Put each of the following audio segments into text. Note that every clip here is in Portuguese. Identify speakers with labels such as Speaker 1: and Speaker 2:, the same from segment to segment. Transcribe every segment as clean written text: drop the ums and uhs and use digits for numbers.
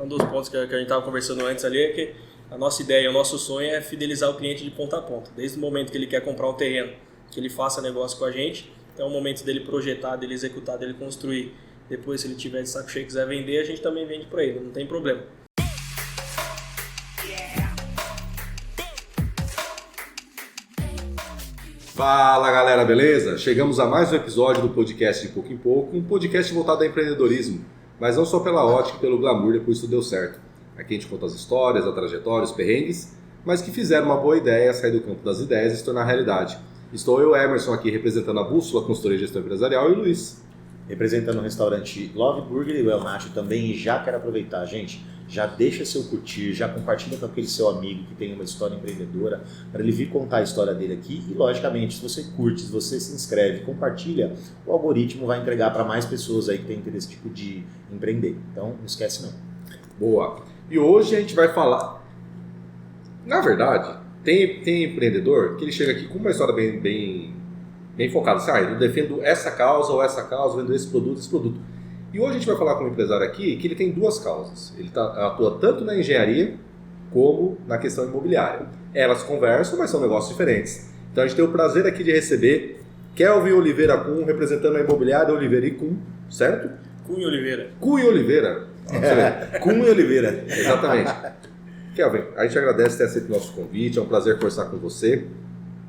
Speaker 1: um dos pontos que a gente estava conversando antes ali é que a nossa ideia, o nosso sonho é fidelizar o cliente de ponta a ponta. Desde o momento que ele quer comprar um terreno, que ele faça negócio com a gente, então é o momento dele projetar, dele executar, dele construir. Depois, se ele tiver de saco cheio e quiser vender, a gente também vende para ele, não tem problema.
Speaker 2: Fala galera, beleza? Chegamos a mais um episódio do podcast De Pouco em Pouco, um podcast voltado ao empreendedorismo, mas não só pela ótica e pelo glamour, depois tudo deu certo. Aqui a gente conta as histórias, a trajetória, os perrengues, mas que fizeram uma boa ideia sair do campo das ideias e se tornar realidade. Estou eu, Emerson, aqui representando a Bússola, consultoria de gestão empresarial, e o Luiz.
Speaker 3: Representando o restaurante Love Burger e o El Nacho também. E já quero aproveitar, gente, já deixa seu curtir, já compartilha com aquele seu amigo que tem uma história empreendedora, para ele vir contar a história dele aqui. E logicamente, se você curte, se você se inscreve, compartilha, o algoritmo vai entregar para mais pessoas aí que tem interesse tipo de empreender. Então, não esquece não.
Speaker 2: Boa! E hoje a gente vai falar... Na verdade, tem empreendedor que ele chega aqui com uma história bem focada. Assim, eu defendo essa causa ou essa causa, vendo esse produto. E hoje a gente vai falar com um empresário aqui que ele tem duas causas. Ele atua tanto na engenharia como na questão imobiliária. Elas conversam, mas são negócios diferentes. Então a gente tem o prazer aqui de receber Kelvin Oliveira Kuhn, representando a imobiliária Oliveira e Kuhn, certo?
Speaker 1: Kuhn e Oliveira.
Speaker 2: Kuhn e Oliveira.
Speaker 3: Kuhn e Oliveira.
Speaker 2: Exatamente. Kelvin, a gente agradece ter aceito o nosso convite, é um prazer conversar com você.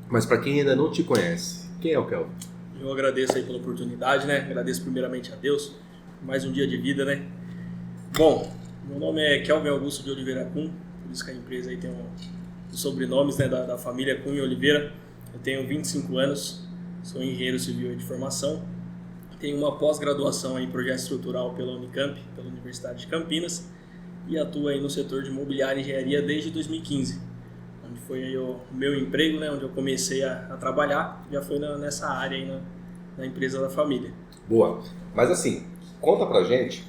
Speaker 2: Mas para quem ainda não te conhece, quem é o Kelvin?
Speaker 1: Eu agradeço aí pela oportunidade, né? Agradeço primeiramente a Deus por mais um dia de vida, né? Bom, meu nome é Kelvin Augusto de Oliveira Kuhn, por isso que a empresa aí tem os sobrenomes, né, da família Kuhn e Oliveira. Eu tenho 25 anos, sou engenheiro civil de formação. Tenho uma pós-graduação em projeto estrutural pela Unicamp, pela Universidade de Campinas, e atuo aí no setor de imobiliária e engenharia desde 2015, onde foi aí o meu emprego, né, onde eu comecei a trabalhar, já foi nessa área aí na empresa da família.
Speaker 2: Boa, mas assim, conta pra gente,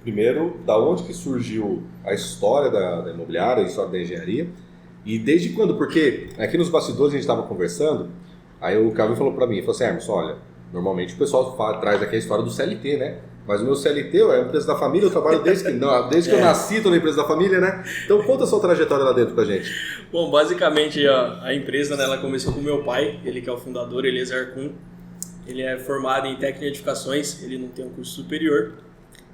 Speaker 2: primeiro, da onde que surgiu a história da imobiliária, a história da engenharia, e desde quando, porque aqui nos bastidores a gente estava conversando, aí o Kelvin falou pra mim, falou assim, Emerson, olha, normalmente o pessoal traz aqui a história do CLT, né? Mas o meu CLT é a empresa da família, eu trabalho desde que eu nasci, estou na empresa da família, né? Então conta a sua trajetória lá dentro pra gente.
Speaker 1: Bom, basicamente a empresa, né, ela começou com o meu pai, ele que é o fundador, Eliezer Kuhn. Ele é formado em técnica de edificações, ele não tem um curso superior,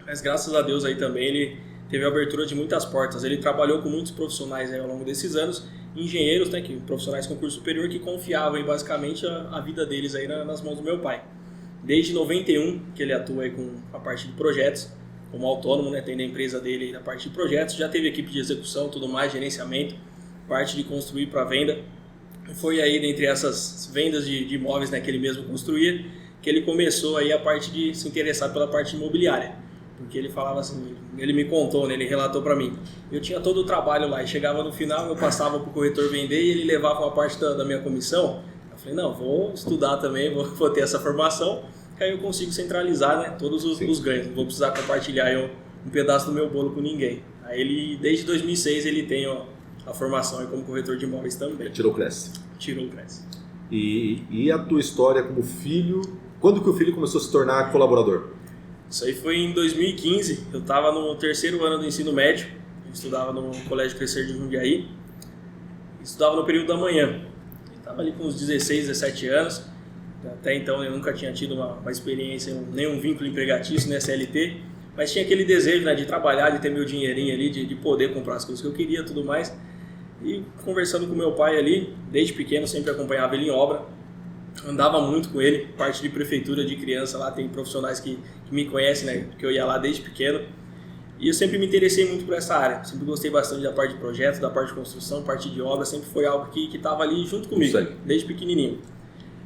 Speaker 1: mas graças a Deus aí também ele teve a abertura de muitas portas. Ele trabalhou com muitos profissionais aí ao longo desses anos, engenheiros, né, profissionais com curso superior que confiavam aí, basicamente a vida deles aí nas mãos do meu pai. Desde 91 que ele atua aí com a parte de projetos, como autônomo, né, tem a empresa dele aí na parte de projetos, já teve equipe de execução, tudo mais, gerenciamento, parte de construir para venda. Foi aí, dentre essas vendas de imóveis, né, que ele mesmo construía, que ele começou aí a parte de se interessar pela parte imobiliária. Porque ele falava assim, ele me contou, né, ele relatou para mim, eu tinha todo o trabalho lá e chegava no final, eu passava para o corretor vender e ele levava uma parte da minha comissão. Eu falei, não, vou estudar também, vou ter essa formação, que aí eu consigo centralizar, né, todos os ganhos, não vou precisar compartilhar um pedaço do meu bolo com ninguém. Aí ele, desde 2006, ele tem a formação aí como corretor de imóveis também.
Speaker 2: Tirou o Cresce.
Speaker 1: Tirou o Cresce.
Speaker 2: E a tua história como filho, quando que o filho começou a se tornar colaborador?
Speaker 1: Isso aí foi em 2015, eu estava no terceiro ano do ensino médio, eu estudava no Colégio Crescer de Jundiaí, estudava no período da manhã. Estava ali com uns 16, 17 anos, até então eu nunca tinha tido uma experiência, nenhum vínculo empregatício, né, CLT, mas tinha aquele desejo, né, de trabalhar, de ter meu dinheirinho ali, de poder comprar as coisas que eu queria e tudo mais. E conversando com meu pai ali, desde pequeno sempre acompanhava ele em obra, andava muito com ele, parte de prefeitura de criança lá, tem profissionais que me conhecem, né, que eu ia lá desde pequeno. E eu sempre me interessei muito por essa área, sempre gostei bastante da parte de projetos, da parte de construção, parte de obra, sempre foi algo que estava ali junto comigo, desde pequenininho.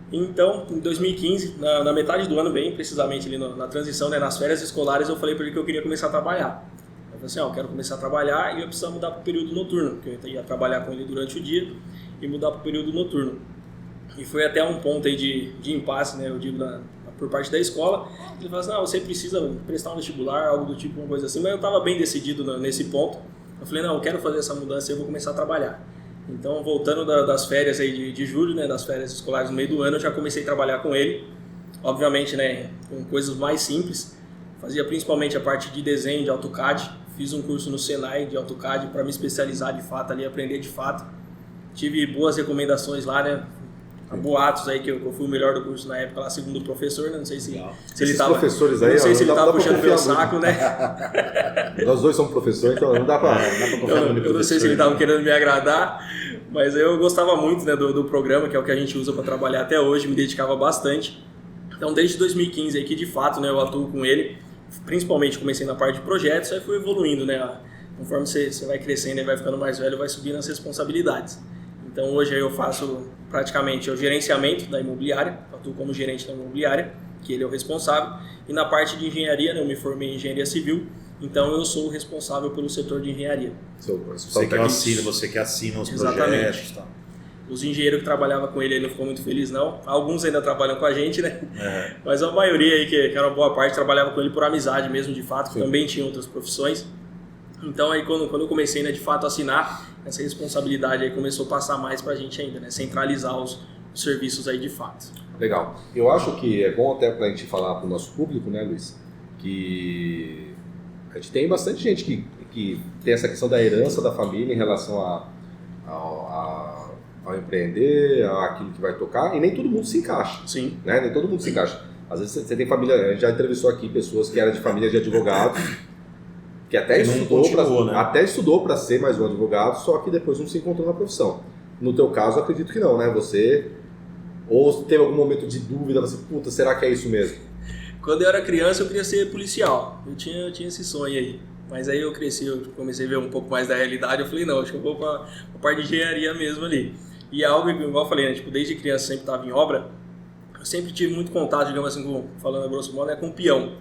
Speaker 1: Então, em 2015, na metade do ano, bem precisamente ali na transição, né, nas férias escolares, eu falei para ele que eu queria começar a trabalhar. Eu falei assim, eu quero começar a trabalhar e eu preciso mudar para o período noturno, porque eu ia trabalhar com ele durante o dia e mudar para o período noturno. E foi até um ponto aí de impasse, né, eu digo, por parte da escola. Ele falou assim, não, você precisa prestar um vestibular, algo do tipo, uma coisa assim, mas eu estava bem decidido nesse ponto. Eu falei, não, eu quero fazer essa mudança e eu vou começar a trabalhar. Então, voltando das férias aí de julho, né, das férias escolares no meio do ano, eu já comecei a trabalhar com ele. Obviamente, né, com coisas mais simples. Fazia principalmente a parte de desenho de AutoCAD, fiz um curso no Senai de AutoCAD para me especializar de fato ali, aprender de fato. Tive boas recomendações lá, né? Há boatos aí que eu fui o melhor do curso na época lá, segundo o professor, né? Não sei se ele tava...
Speaker 2: professores aí,
Speaker 1: não sei se ele tava
Speaker 2: dá pra
Speaker 1: puxando meu
Speaker 2: confiar
Speaker 1: saco,
Speaker 2: muito.
Speaker 1: né?
Speaker 2: Nós dois somos professores, então não dá pra confiar muito.
Speaker 1: Eu não sei se ele tava querendo me agradar, mas eu gostava muito, né, do programa, que é o que a gente usa para trabalhar até hoje, me dedicava bastante. Então, desde 2015 aí que de fato, né, eu atuo com ele, principalmente comecei na parte de projetos, aí fui evoluindo, né? Conforme você vai crescendo e vai ficando mais velho, vai subindo as responsabilidades. Então hoje aí eu faço praticamente o gerenciamento da imobiliária, atuo como gerente da imobiliária, que ele é o responsável, e na parte de engenharia, né, eu me formei em engenharia civil, então eu sou o responsável pelo setor de engenharia.
Speaker 3: Você que assina os
Speaker 1: Exatamente.
Speaker 3: projetos. Tá.
Speaker 1: Os engenheiros que trabalhavam com ele não ficou muito feliz não, alguns ainda trabalham com a gente, né? Mas a maioria aí, que era uma boa parte, trabalhava com ele por amizade mesmo, de fato, que também tinha outras profissões. Então aí quando eu comecei, né, de fato a assinar, essa responsabilidade aí começou a passar mais pra gente ainda, né, centralizar os serviços aí de fato.
Speaker 2: Legal. Eu acho que é bom até pra gente falar pro nosso público, né, Luiz, que a gente tem bastante gente que tem essa questão da herança da família em relação ao empreender, àquilo que vai tocar, e nem todo mundo se encaixa.
Speaker 1: Sim.
Speaker 2: Né? Nem todo mundo se encaixa. Às vezes você tem família, a gente já entrevistou aqui pessoas que eram de família de advogados, que até estudou para ser mais um advogado, só que depois não se encontrou na profissão. No teu caso, eu acredito que não, né? Você ou teve algum momento de dúvida, você, puta, será que é isso mesmo?
Speaker 1: Quando eu era criança, eu queria ser policial. Eu tinha esse sonho aí. Mas aí eu cresci, eu comecei a ver um pouco mais da realidade, eu falei, não, acho que eu vou para a parte de engenharia mesmo ali. E é algo, igual eu falei, né? Tipo, desde criança sempre estava em obra, eu sempre tive muito contato, digamos assim, falando a grosso modo, né, com o peão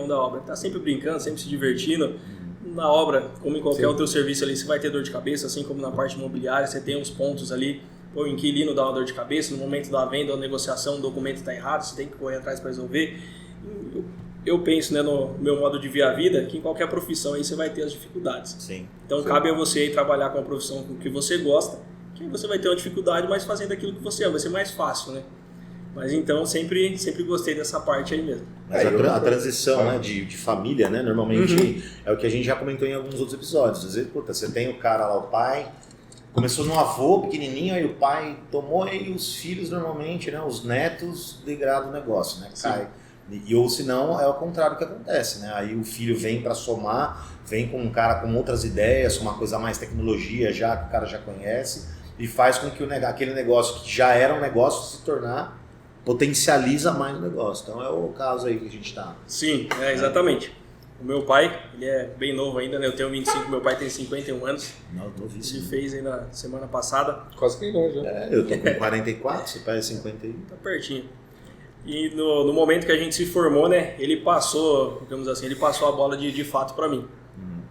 Speaker 1: da obra. Tá sempre brincando, sempre se divertindo. Na obra, como em qualquer outro serviço ali, você vai ter dor de cabeça, assim como na parte imobiliária, você tem uns pontos ali. O inquilino dá uma dor de cabeça, no momento da venda ou negociação, o documento está errado, você tem que correr atrás para resolver. Eu penso, né, no meu modo de ver a vida, que em qualquer profissão aí você vai ter as dificuldades.
Speaker 3: Sim.
Speaker 1: Então cabe a você aí trabalhar com a profissão que você gosta, que você vai ter uma dificuldade, mas fazendo aquilo que você ama, vai ser mais fácil, né? Mas então sempre gostei dessa parte aí mesmo.
Speaker 3: Mas a transição, né, de família, né, normalmente é o que a gente já comentou em alguns outros episódios. Às vezes, puta, você tem o cara lá, o pai, começou no avô pequenininho, aí o pai tomou, e os filhos normalmente, né, os netos degradam o negócio, né, cai. E ou se não, é o contrário que acontece, né, aí o filho vem para somar, vem com um cara com outras ideias, uma coisa mais tecnologia já, que o cara já conhece, e faz com que aquele negócio que já era um negócio se tornar, potencializa mais o negócio. Então é o caso aí que a gente está.
Speaker 1: Sim, exatamente. O meu pai, ele é bem novo ainda, né? Eu tenho 25, meu pai tem 51 anos.
Speaker 3: Novíssimo.
Speaker 1: Ele fez aí na semana passada.
Speaker 2: Quase que não, já.
Speaker 3: Eu tô com 44, seu pai é 51.
Speaker 1: Tá pertinho. E no momento que a gente se formou, né? Ele passou, digamos assim, ele passou a bola de fato para mim.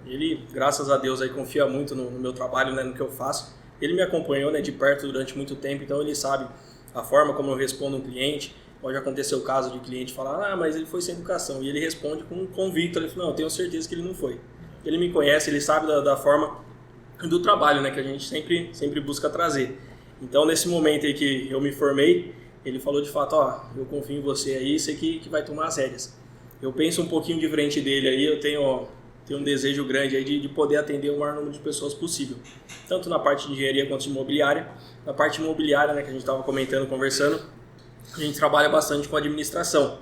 Speaker 1: Ele, graças a Deus, aí confia muito no meu trabalho, né? No que eu faço. Ele me acompanhou, né? De perto durante muito tempo, então ele sabe a forma como eu respondo um cliente. Pode acontecer o caso de cliente falar, mas ele foi sem educação. E ele responde com um convicto, ele fala, não, eu tenho certeza que ele não foi. Ele me conhece, ele sabe da forma do trabalho, né, que a gente sempre busca trazer. Então, nesse momento aí que eu me formei, ele falou de fato, eu confio em você aí, você que vai tomar as rédeas. Eu penso um pouquinho diferente dele aí, eu tenho um desejo grande aí de poder atender o maior número de pessoas possível. Tanto na parte de engenharia quanto de imobiliária. Na parte imobiliária, né, que a gente estava comentando, conversando, a gente trabalha bastante com administração.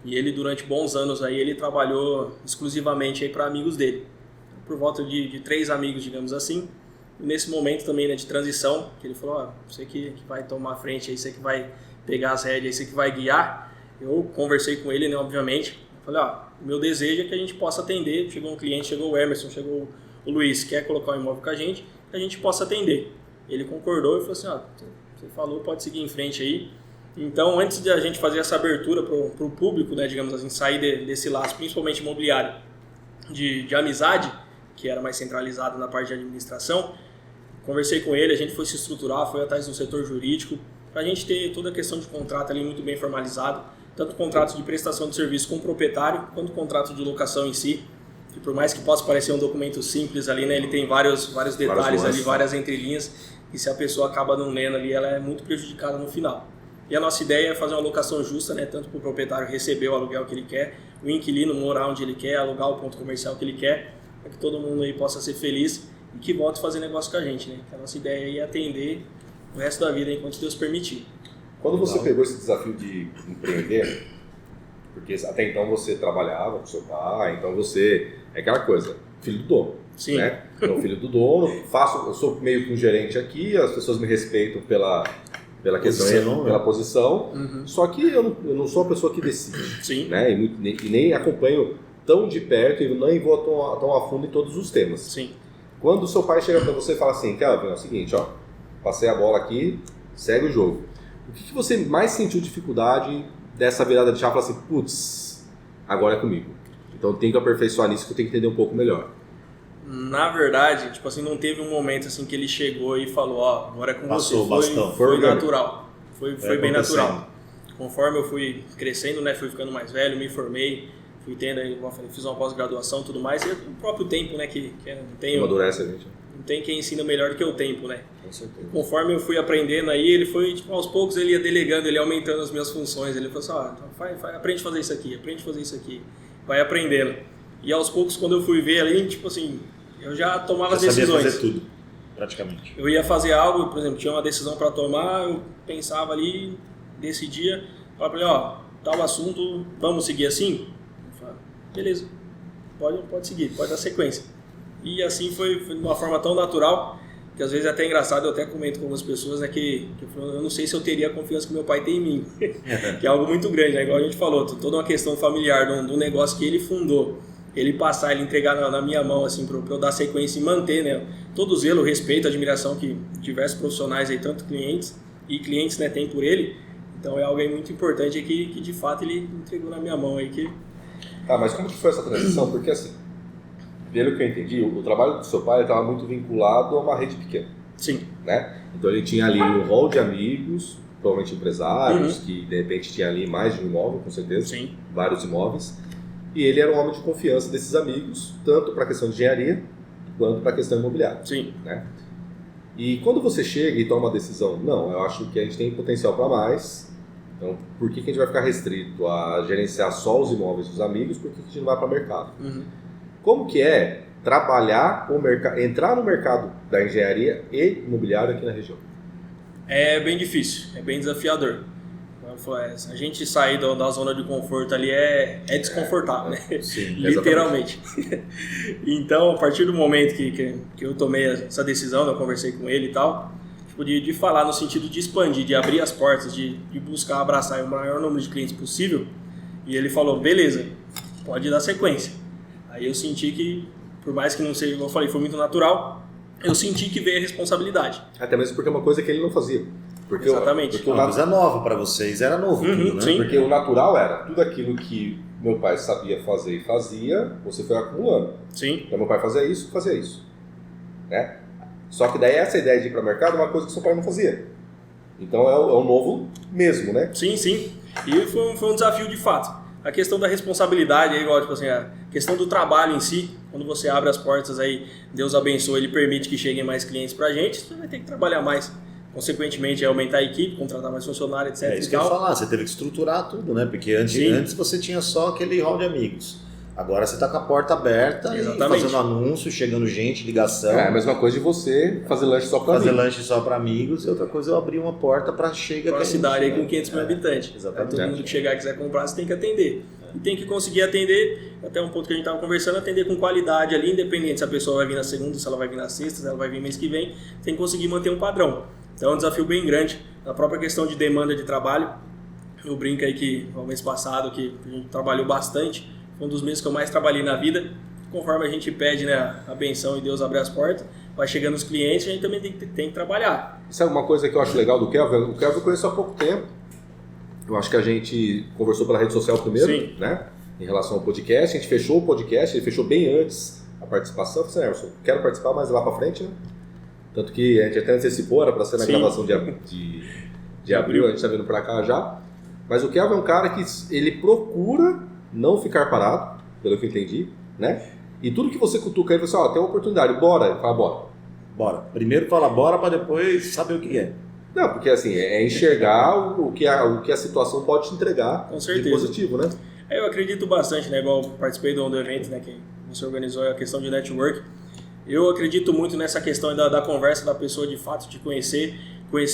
Speaker 1: E ele, durante bons anos, aí, ele trabalhou exclusivamente para amigos dele. Por volta de 3 amigos, digamos assim. E nesse momento também, né, de transição, que ele falou, você que vai tomar a frente, aí, você que vai pegar as rédeas, você que vai guiar. Eu conversei com ele, né, obviamente. Falei, o meu desejo é que a gente possa atender. Chegou um cliente, chegou o Emerson, chegou o Luiz, quer colocar um imóvel com a gente possa atender. Ele concordou e falou assim, você falou, pode seguir em frente aí. Então, antes de a gente fazer essa abertura para o público, né, digamos assim, sair desse laço, principalmente imobiliário, de amizade, que era mais centralizado na parte de administração, conversei com ele, a gente foi se estruturar, foi atrás do setor jurídico, para a gente ter toda a questão de contrato ali muito bem formalizado, tanto contrato de prestação de serviço com o proprietário, quanto contrato de locação em si, que por mais que possa parecer um documento simples ali, né, ele tem vários detalhes ali, várias entrelinhas, e se a pessoa acaba não lendo ali, ela é muito prejudicada no final. E a nossa ideia é fazer uma locação justa, né, tanto para o proprietário receber o aluguel que ele quer, o inquilino morar onde ele quer, alugar o ponto comercial que ele quer, para que todo mundo aí possa ser feliz e que volte a fazer negócio com a gente, né? Que a nossa ideia aí é atender o resto da vida enquanto Deus permitir.
Speaker 2: Quando você pegou esse desafio de empreender, porque até então você trabalhava com seu pai, então você é aquela coisa, filho do dono.
Speaker 1: Sim.
Speaker 2: Né? Então, filho do dono, eu sou meio que um gerente aqui, as pessoas me respeitam pela questão, pela posição, só que eu não sou a pessoa que decide.
Speaker 1: Sim.
Speaker 2: Né? E nem acompanho tão de perto e nem vou tão a fundo em todos os temas.
Speaker 1: Sim.
Speaker 2: Quando o seu pai chega para você e fala assim, Kelvin, é o seguinte, ó, passei a bola aqui, segue o jogo. O que você mais sentiu dificuldade dessa virada de chave? Fala assim, putz, agora é comigo. Então eu tenho que aperfeiçoar nisso, que eu tenho que entender um pouco melhor.
Speaker 1: Na verdade, tipo assim, não teve um momento assim que ele chegou e falou, ó, agora é com
Speaker 3: Passou
Speaker 1: você.
Speaker 3: o bastão.
Speaker 1: Foi natural. Foi bem natural.
Speaker 3: acontecendo.
Speaker 1: Conforme eu fui crescendo, né, fui ficando mais velho, me formei, fui tendo aí, como eu falei, fiz uma pós-graduação e tudo mais, e o próprio tempo, né, que
Speaker 2: Amadurece a gente.
Speaker 1: não tem quem ensina melhor do que o tempo, né?
Speaker 2: Com certeza.
Speaker 1: Conforme eu fui aprendendo aí, ele foi, tipo, aos poucos ele ia delegando, ele ia aumentando as minhas funções, ele falou assim, ó, então aprende a fazer isso aqui, aprende a fazer isso aqui, vai aprendendo. E aos poucos, quando eu fui ver ali, tipo assim, eu já tomava as decisões.
Speaker 3: Sabia fazer tudo, praticamente.
Speaker 1: Eu ia fazer algo, por exemplo, tinha uma decisão para tomar, eu pensava ali, decidia, falava pra ele, ó, tal assunto, vamos seguir assim? Eu falava, beleza, pode seguir, pode dar sequência. E assim foi de uma forma tão natural, que às vezes é até engraçado, eu até comento com algumas pessoas, né, que eu não sei se eu teria a confiança que meu pai tem em mim, que é algo muito grande, né, igual a gente falou, toda uma questão familiar de um negócio que ele fundou, ele passar, ele entregar na minha mão, assim, para eu dar sequência e manter, né, todo o zelo, o respeito, a admiração que diversos profissionais aí, tanto clientes, né, têm por ele. Então é algo aí muito importante que de fato ele entregou na minha mão aí.
Speaker 2: Tá, mas como que foi essa transição? Porque assim, pelo que eu entendi, o trabalho do seu pai estava muito vinculado a uma rede pequena.
Speaker 1: Sim.
Speaker 2: Né? Então ele tinha ali um rol de amigos, provavelmente empresários, que de repente tinha ali mais de um imóvel, com certeza.
Speaker 1: Sim.
Speaker 2: Vários imóveis. E ele era um homem de confiança desses amigos, tanto para a questão de engenharia, quanto para a questão imobiliária.
Speaker 1: Sim.
Speaker 2: Né? E quando você chega e toma uma decisão, não, eu acho que a gente tem potencial para mais, então por que a gente vai ficar restrito a gerenciar só os imóveis dos amigos, por que a gente não vai para o mercado? Como que é trabalhar o mercado, entrar no mercado da engenharia e imobiliário aqui na região?
Speaker 1: É bem difícil, é bem desafiador. A gente sair da zona de conforto ali é desconfortável, né?
Speaker 2: Sim,
Speaker 1: literalmente. Então, a partir do momento que eu tomei essa decisão, eu conversei com ele e tal, tipo, de falar no sentido de expandir, de abrir as portas, de buscar abraçar o maior número de clientes possível, e ele falou, beleza, pode dar sequência. Aí eu senti que, por mais que não seja, como eu falei, foi muito natural, eu senti que veio a responsabilidade.
Speaker 2: Até mesmo porque é uma coisa que ele não fazia. Porque
Speaker 1: exatamente.
Speaker 2: Porque
Speaker 3: uma coisa nova para vocês, era novo tudo, né?
Speaker 1: Sim.
Speaker 2: Porque o natural era tudo aquilo que meu pai sabia fazer e fazia, você foi acumulando.
Speaker 1: Sim.
Speaker 2: Então meu pai fazia isso. Né? Só que daí essa ideia de ir para o mercado é uma coisa que seu pai não fazia. Então é o novo mesmo, né?
Speaker 1: Sim. E foi um desafio de fato. A questão da responsabilidade, igual, tipo assim, a questão do trabalho em si, quando você abre as portas aí, Deus abençoa, Ele permite que cheguem mais clientes pra gente, você vai ter que trabalhar mais. Consequentemente, é aumentar a equipe, contratar mais funcionários, etc.
Speaker 3: É isso que eu ia falar, você teve que estruturar tudo, né? Porque antes você tinha só aquele hall de amigos. Agora você está com a porta aberta.
Speaker 1: Exatamente.
Speaker 3: E fazendo anúncio, chegando gente, ligação.
Speaker 2: É a mesma coisa de você fazer lanche só para amigos.
Speaker 3: Fazer lanche só para amigos. E outra coisa, eu abrir uma porta para chegar
Speaker 1: para a cidade aí com 500 mil habitantes.
Speaker 3: Exatamente.
Speaker 1: Todo mundo que chegar e quiser comprar, você tem que atender. E tem que conseguir atender, até um ponto que a gente estava conversando, atender com qualidade ali, independente se a pessoa vai vir na segunda, se ela vai vir na sexta, se ela vai vir mês que vem, tem que conseguir manter um padrão. Então é um desafio bem grande. Na própria questão de demanda de trabalho, eu brinco aí que no mês passado, que a gente trabalhou bastante, foi um dos meses que eu mais trabalhei na vida. Conforme a gente pede, né, a benção e Deus abre as portas, vai chegando os clientes, a gente também tem que trabalhar.
Speaker 2: Isso é uma coisa que eu acho legal do Kelvin. O Kelvin eu conheço há pouco tempo. Eu acho que a gente conversou pela rede social primeiro,
Speaker 1: Sim.
Speaker 2: Né? Em relação ao podcast. A gente fechou o podcast, ele fechou bem antes a participação. Eu falei assim, Emerson, quero participar mais lá pra frente, né? Tanto que a gente até antecipou, era para ser na
Speaker 1: Sim.
Speaker 2: gravação de abril, a gente está vindo para cá já. Mas o Kelvin é um cara que ele procura não ficar parado, pelo que eu entendi, né? E tudo que você cutuca aí, você fala, tem uma oportunidade, bora. Ele fala, bora.
Speaker 3: Bora. Primeiro fala bora para depois saber o que é.
Speaker 2: Não, porque assim, é enxergar o que a situação pode te entregar
Speaker 1: Com certeza.
Speaker 2: de positivo, né?
Speaker 1: Eu acredito bastante, né? Igual eu participei do evento, né? Que você organizou a questão de network. Eu acredito muito nessa questão da conversa da pessoa, de fato, de conhecer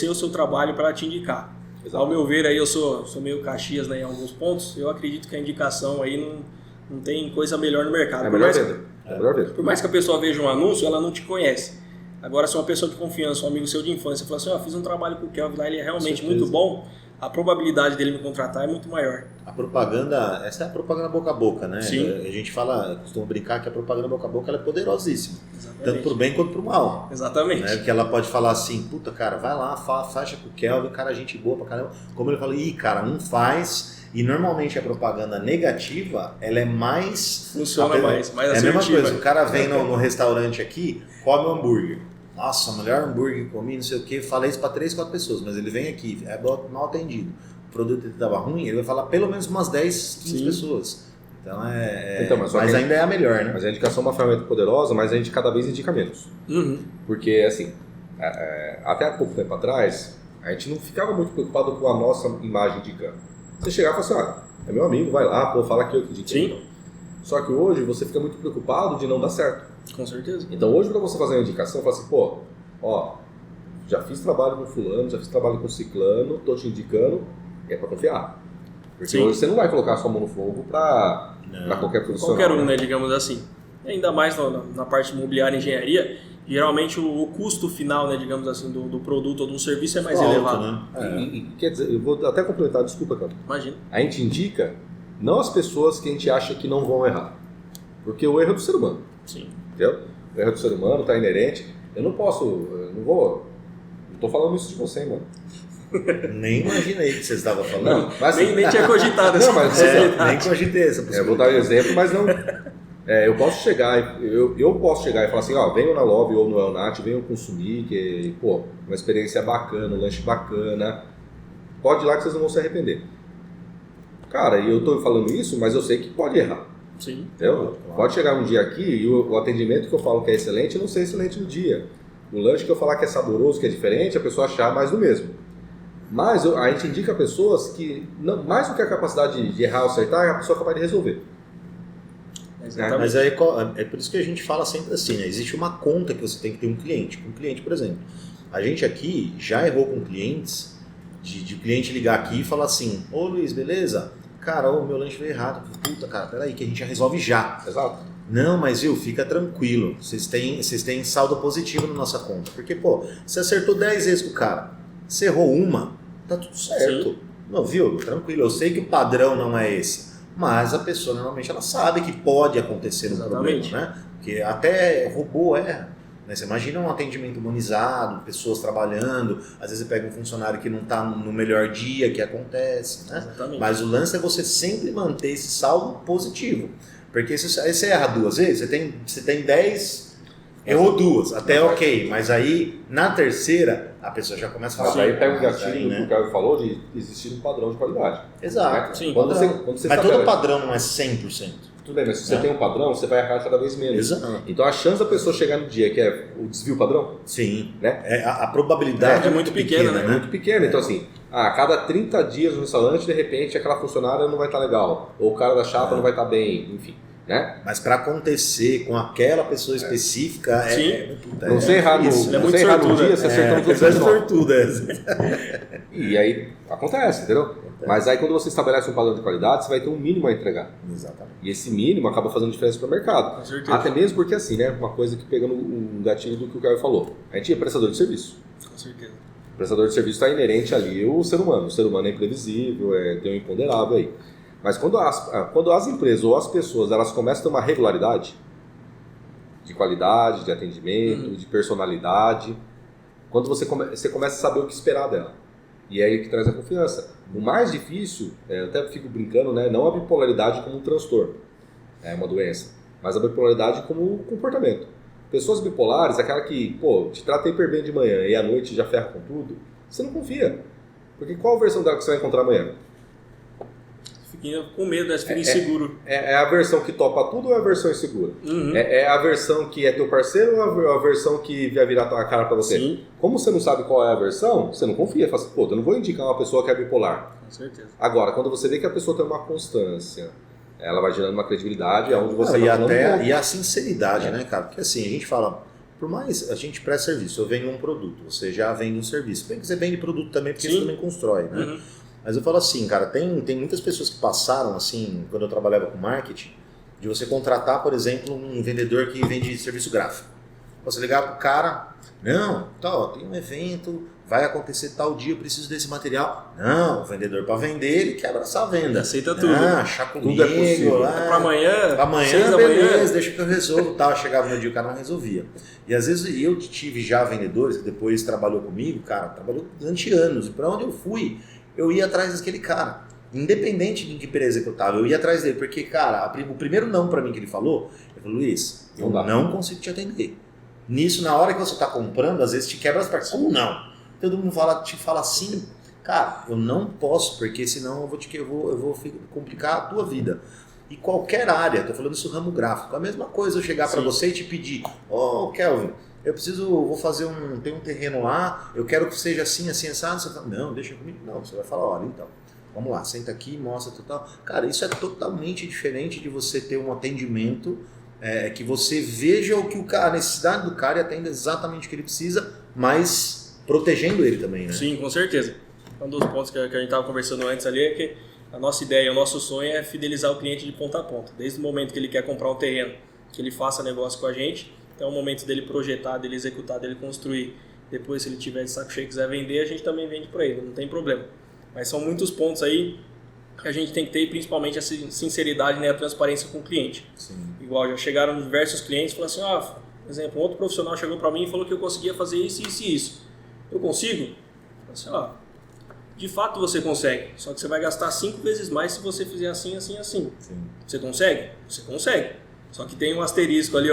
Speaker 1: o seu trabalho para te indicar.
Speaker 2: Exato.
Speaker 1: Ao meu ver, aí eu sou meio Caxias, né, em alguns pontos, eu acredito que a indicação aí não tem coisa melhor no mercado.
Speaker 2: É melhor venda. É melhor venda.
Speaker 1: Por mais que a pessoa veja um anúncio, ela não te conhece. Agora, se uma pessoa de confiança, um amigo seu de infância, fala assim, fiz um trabalho com o Kelvin lá, ele é realmente muito bom, a probabilidade dele me contratar é muito maior.
Speaker 3: A propaganda, essa é a propaganda boca a boca, né?
Speaker 1: Sim.
Speaker 3: A gente costuma brincar que a propaganda boca a boca ela é poderosíssima.
Speaker 1: Exatamente.
Speaker 3: Tanto pro bem quanto pro mal.
Speaker 1: Exatamente.
Speaker 3: Né? Porque ela pode falar assim, puta, cara, vai lá, fecha com o Kelvin, cara, gente boa pra caramba. Como ele fala, cara, não faz. E normalmente a propaganda negativa, ela é mais...
Speaker 1: Funciona mais
Speaker 3: É a
Speaker 1: assertiva.
Speaker 3: mesma coisa, o cara vem no restaurante aqui, come um hambúrguer. Nossa, o melhor hambúrguer que comi, não sei o que. Falei isso pra 3, 4 pessoas, mas ele vem aqui, é mal atendido. O produto estava ruim, ele vai falar pelo menos umas 10, 15 pessoas. Então mas ainda é a melhor, né?
Speaker 2: Mas a indicação é uma ferramenta poderosa, mas a gente cada vez indica menos.
Speaker 1: Uhum.
Speaker 2: Porque, assim, até há pouco tempo atrás, a gente não ficava muito preocupado com a nossa imagem indicando. Você chegava e falava assim, é meu amigo, vai lá, fala que eu que indiquei.
Speaker 1: Sim.
Speaker 2: Só que hoje você fica muito preocupado de não dar certo.
Speaker 1: Com certeza.
Speaker 2: Então hoje, para você fazer uma indicação, fala assim, já fiz trabalho com fulano, já fiz trabalho com ciclano, tô te indicando, é para confiar. Porque
Speaker 1: Sim.
Speaker 2: hoje você não vai colocar a sua mão no fogo para qualquer profissional.
Speaker 1: Qualquer um, né, digamos assim. E ainda mais na parte imobiliária e engenharia, geralmente o custo final, né, digamos assim, do produto ou do serviço é mais elevado.
Speaker 3: Né?
Speaker 2: E quer dizer, eu vou até complementar, desculpa, cara.
Speaker 1: Imagina.
Speaker 2: A gente indica não as pessoas que a gente acha que não vão errar. Porque o erro é do ser humano.
Speaker 1: Sim.
Speaker 2: Entendeu? O erro do ser humano está inerente. Não tô falando isso de você, mano.
Speaker 3: Nem imaginei que você estava falando.
Speaker 2: Não, mas,
Speaker 1: Nem tinha cogitado
Speaker 2: não, mas
Speaker 3: nem cogitei essa possibilidade.
Speaker 2: eu vou dar um exemplo, mas não. Eu posso chegar e falar assim, venham na Love ou no Elnat, venham consumir, que, uma experiência bacana, um lanche bacana. Pode ir lá que vocês não vão se arrepender. Cara, e eu tô falando isso, mas eu sei que pode errar.
Speaker 1: Sim.
Speaker 2: Entendeu? Pode chegar um dia aqui e o atendimento que eu falo que é excelente, não ser excelente no dia. O lanche que eu falar que é saboroso, que é diferente, a pessoa achar mais do mesmo. Mas a gente indica pessoas que, mais do que a capacidade de errar ou acertar, é a pessoa capaz de resolver.
Speaker 1: Exatamente.
Speaker 3: Mas aí é por isso que a gente fala sempre assim, né? Existe uma conta que você tem que ter um cliente. Um cliente, por exemplo, a gente aqui já errou com clientes, de cliente ligar aqui e falar assim, ô Luiz, beleza? Cara, o meu lanche veio errado. Puta, cara, peraí, que a gente já resolve já.
Speaker 2: Exato.
Speaker 3: Não, mas fica tranquilo. Vocês têm saldo positivo na nossa conta. Porque, você acertou 10 vezes com o cara. Você errou uma, tá tudo certo.
Speaker 1: Sim.
Speaker 3: Não, viu? Tranquilo. Eu sei que o padrão não é esse. Mas a pessoa, normalmente, ela sabe que pode acontecer um problema, né? Porque até robô erra. Né? Você imagina um atendimento humanizado, pessoas trabalhando. Às vezes você pega um funcionário que não está no melhor dia, que acontece, né?
Speaker 1: Exatamente.
Speaker 3: Mas o lance é você sempre manter esse saldo positivo. Porque se você erra 2 vezes, você tem 10, errou 2, até ok. Mas aí, na terceira, a pessoa já começa a falar...
Speaker 2: Mas aí pega o gatilho
Speaker 3: aí,
Speaker 2: do
Speaker 3: né?
Speaker 2: que o Caio falou de existir um padrão de qualidade.
Speaker 3: Exato.
Speaker 1: Sim.
Speaker 2: Quando você
Speaker 3: Mas
Speaker 2: estabelece-
Speaker 3: todo padrão não é 100%.
Speaker 2: Tudo bem, mas se você
Speaker 3: É.
Speaker 2: tem um padrão, você vai errar cada vez menos.
Speaker 3: Exato.
Speaker 2: Então a chance da pessoa chegar no dia que é o desvio padrão,
Speaker 3: Sim.
Speaker 2: né?
Speaker 3: A probabilidade
Speaker 1: É muito pequena, né?
Speaker 2: É muito pequena. Então assim, a cada 30 dias no restaurante, de repente, aquela funcionária não vai estar legal. Ou o cara da chapa não vai estar bem, enfim. Né?
Speaker 3: Mas para acontecer com aquela pessoa específica
Speaker 1: Sim.
Speaker 2: Não sei errar no,
Speaker 1: Isso, é
Speaker 2: não
Speaker 1: muito
Speaker 2: sei errar no
Speaker 1: sortudo,
Speaker 2: dia, você acertou nos outros
Speaker 3: é
Speaker 2: 19.
Speaker 3: sortudo essa.
Speaker 2: E aí acontece, entendeu? Mas aí quando você estabelece um padrão de qualidade, você vai ter um mínimo a entregar.
Speaker 3: Exatamente.
Speaker 2: E esse mínimo acaba fazendo diferença para o mercado.
Speaker 1: Com certeza.
Speaker 2: Até mesmo porque assim, né? Uma coisa que pegando um gatilho do que o Caio falou. A gente é prestador de serviço.
Speaker 1: Com certeza.
Speaker 2: O prestador de serviço está inerente ali o ser humano. O ser humano é imprevisível, tem um imponderável aí. Mas quando as empresas ou as pessoas elas começam a ter uma regularidade de qualidade, de atendimento, de personalidade, quando você começa a saber o que esperar dela. E é aí que traz a confiança. O mais difícil, eu até fico brincando, né, não a bipolaridade como um transtorno, é uma doença, mas a bipolaridade como um comportamento. Pessoas bipolares, aquela que, te trata hiper bem de manhã e à noite já ferra com tudo, você não confia. Porque qual a versão dela que você vai encontrar amanhã?
Speaker 1: Fiquei com medo, né? Fica inseguro.
Speaker 2: É a versão que topa tudo ou é a versão insegura?
Speaker 1: Uhum.
Speaker 2: É a versão que é teu parceiro ou a versão que vai virar a cara pra você?
Speaker 1: Sim.
Speaker 2: Como você não sabe qual é a versão, você não confia. Fala assim, eu não vou indicar uma pessoa que é bipolar.
Speaker 1: Com certeza.
Speaker 2: Agora, quando você vê que a pessoa tem uma constância, ela vai gerando uma credibilidade aonde você
Speaker 3: Não,
Speaker 2: vai falando
Speaker 3: e a sinceridade, né, cara? Porque assim, a gente fala, por mais a gente presta serviço, eu vendo um produto, você já vende um serviço. Bem que você vende produto também, porque isso também constrói, né?
Speaker 1: Uhum.
Speaker 3: Mas eu falo assim, cara, tem muitas pessoas que passaram, assim, quando eu trabalhava com marketing, de você contratar, por exemplo, um vendedor que vende serviço gráfico. Você ligar pro cara, não, tá, tem um evento, vai acontecer tal dia, eu preciso desse material. Não, o vendedor para vender, ele quer abraçar a venda.
Speaker 1: Ele aceita tudo.
Speaker 3: Ah, achar comigo,
Speaker 2: Tudo é possível.
Speaker 1: Pra amanhã,
Speaker 3: pra amanhã,
Speaker 1: 6 da
Speaker 3: beleza,
Speaker 1: manhã.
Speaker 3: deixa que eu resolvo. Tal. Chegava no dia, o cara não resolvia. E às vezes eu tive já vendedores que depois trabalhou comigo, cara, trabalhou durante anos. E pra onde eu fui, eu ia atrás daquele cara. Independente de que empresa que eu tava, eu ia atrás dele. Porque, cara, o primeiro não pra mim que ele falou, Luiz, eu não consigo te atender. Nisso, na hora que você tá comprando, às vezes te quebra as partes. Como não? Todo mundo te fala assim, cara, eu não posso, porque senão eu vou complicar a tua vida. E qualquer área, tô falando isso ramo gráfico, a mesma coisa eu chegar para você e te pedir, Kelvin, vou fazer tem um terreno lá, eu quero que seja assim, assim, assado. Você fala, não, deixa comigo. Não, você vai falar, olha, então, vamos lá, senta aqui, mostra total. Cara, isso é totalmente diferente de você ter um atendimento que você veja a necessidade do cara e atenda exatamente o que ele precisa, mas protegendo ele também, né?
Speaker 1: Sim, com certeza. Um dos pontos que a gente estava conversando antes ali é que a nossa ideia, o nosso sonho é fidelizar o cliente de ponta a ponta. Desde o momento que ele quer comprar um terreno, que ele faça negócio com a gente, até o momento dele projetar, dele executar, dele construir. Depois, se ele tiver de saco cheio e quiser vender, a gente também vende para ele, não tem problema. Mas são muitos pontos aí que a gente tem que ter, principalmente a sinceridade, né, a transparência com o cliente.
Speaker 3: Sim.
Speaker 1: Igual, já chegaram diversos clientes e falaram assim, por exemplo, um outro profissional chegou para mim e falou que eu conseguia fazer isso, isso e isso. Eu consigo? Assim, de fato você consegue, só que você vai gastar 5 vezes mais se você fizer assim, assim, assim.
Speaker 3: Sim.
Speaker 1: Você consegue? Você consegue. Só que tem um asterisco ali,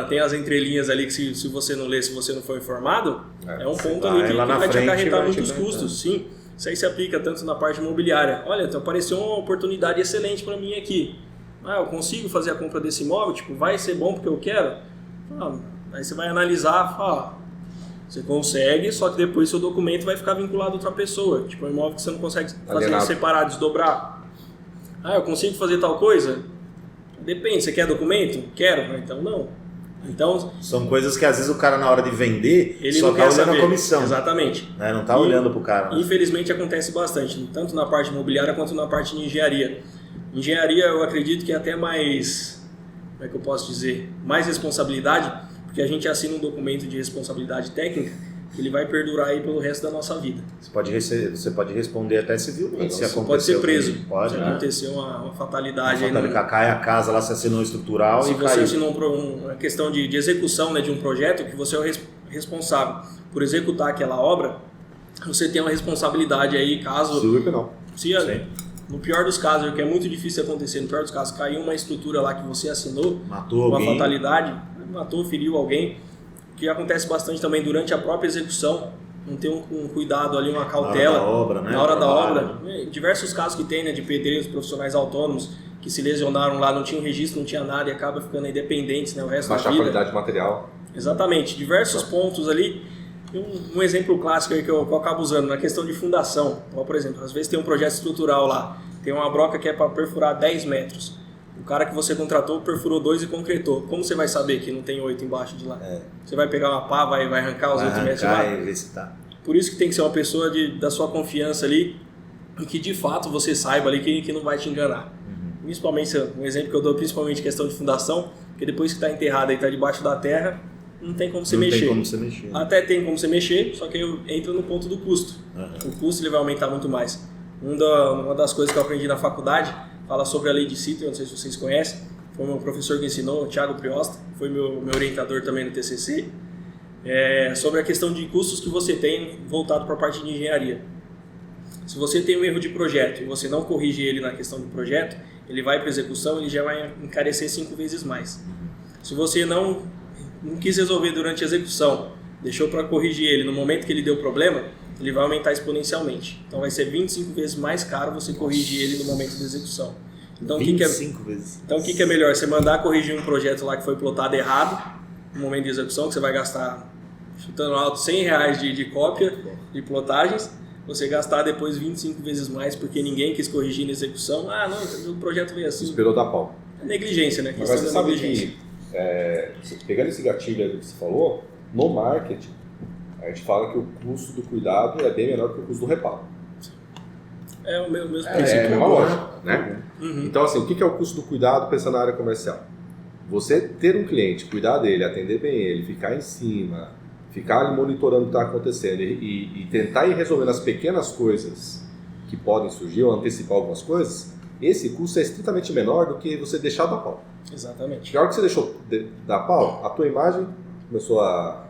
Speaker 1: tem as entrelinhas ali que se você não ler, se você não for informado, é um ponto ali que vai te acarretar muitos custos. Sim, isso aí se aplica tanto na parte imobiliária. Olha, então apareceu uma oportunidade excelente para mim aqui. Eu consigo fazer a compra desse imóvel, vai ser bom porque eu quero? Aí você vai analisar, você consegue, só que depois seu documento vai ficar vinculado a outra pessoa. Um imóvel que você não consegue fazer separar, desdobrar. Eu consigo fazer tal coisa? Depende, você quer documento? Quero, então não. Então,
Speaker 3: são coisas que às vezes o cara na hora de vender
Speaker 1: ele
Speaker 3: só
Speaker 1: não
Speaker 3: está
Speaker 1: quer
Speaker 3: olhando
Speaker 1: saber.
Speaker 3: a comissão.
Speaker 1: Exatamente.
Speaker 3: Né? Não está olhando para o cara.
Speaker 1: Infelizmente acontece bastante, tanto na parte imobiliária quanto na parte de engenharia. Engenharia eu acredito que é até mais, como é que eu posso dizer, mais responsabilidade, porque a gente assina um documento de responsabilidade técnica que ele vai perdurar aí pelo resto da nossa vida.
Speaker 3: Você pode responder até civilmente se acontecer.
Speaker 1: Pode ser preso.
Speaker 3: Pode,
Speaker 1: se acontecer uma fatalidade.
Speaker 3: Cai a casa lá, você assinou estrutural
Speaker 1: se
Speaker 3: e
Speaker 1: você assinou uma questão de execução, né, de um projeto, que você é o responsável por executar aquela obra, você tem uma responsabilidade aí caso... No pior dos casos, que é muito difícil acontecer, no pior dos casos, caiu uma estrutura lá que você assinou,
Speaker 3: matou
Speaker 1: uma
Speaker 3: alguém.
Speaker 1: Fatalidade, matou, feriu alguém, que acontece bastante também durante a própria execução, não ter um cuidado ali, uma cautela.
Speaker 3: Na hora da obra, né?
Speaker 1: Na hora da obra. Diversos casos que tem, né, de pedreiros profissionais autônomos que se lesionaram lá, não tinham registro, não tinha nada e acaba ficando independentes, né, o resto da vida.
Speaker 2: Baixar a qualidade de material.
Speaker 1: Exatamente, diversos pontos ali. Um exemplo clássico aí que eu acabo usando na questão de fundação. Por exemplo, às vezes tem um projeto estrutural lá, tem uma broca que é para perfurar 10 metros. O cara que você contratou perfurou 2 e concretou. Como você vai saber que não tem 8 embaixo de lá? Você vai pegar uma pá, vai arrancar os 8 metros de lá?
Speaker 3: Ver se tá.
Speaker 1: Por isso que tem que ser uma pessoa da sua confiança ali e que de fato você saiba ali que não vai te enganar. Principalmente, um exemplo que eu dou, principalmente questão de fundação, porque depois que está enterrado e está debaixo da terra, não tem como você mexer. Até tem como você mexer, só que entra no ponto do custo. O custo ele vai aumentar muito mais. Uma das coisas que eu aprendi na faculdade fala sobre a lei de Sitter, não sei se vocês conhecem. Foi o meu professor que ensinou, o Thiago Priosta, foi meu orientador também no TCC. Sobre a questão de custos que você tem voltado para a parte de engenharia. Se você tem um erro de projeto e você não corrige ele na questão do projeto, ele vai para execução, ele já vai encarecer 5 vezes mais. Se você não quis resolver durante a execução, deixou para corrigir ele no momento que ele deu problema, ele vai aumentar exponencialmente. Então vai ser 25 vezes mais caro você corrigir ele no momento da execução. Então,
Speaker 3: 25 vezes.
Speaker 1: Então o que é melhor? Você mandar corrigir um projeto lá que foi plotado errado no momento de execução, que você vai gastar, chutando alto, R$100 de cópia de plotagens, você gastar depois 25 vezes mais porque ninguém quis corrigir na execução. Ah, não, o projeto veio assim.
Speaker 2: Esperou dar pau.
Speaker 1: É negligência, né?
Speaker 2: Mas você sabe que, pegando esse gatilho que você falou, no marketing, a gente fala que o custo do cuidado é bem menor que o custo do reparo.
Speaker 1: É o mesmo
Speaker 2: É
Speaker 1: princípio.
Speaker 2: a mesma lógica, né?
Speaker 1: Uhum.
Speaker 2: Então, assim, o que é o custo do cuidado pensando na área comercial? Você ter um cliente, cuidar dele, atender bem ele, ficar em cima, ficar ali monitorando o que está acontecendo e tentar ir resolvendo as pequenas coisas que podem surgir ou antecipar algumas coisas, esse custo é estritamente menor do que você deixar dar pau.
Speaker 1: Exatamente.
Speaker 2: Na hora que você deixou dar pau, a tua imagem começou a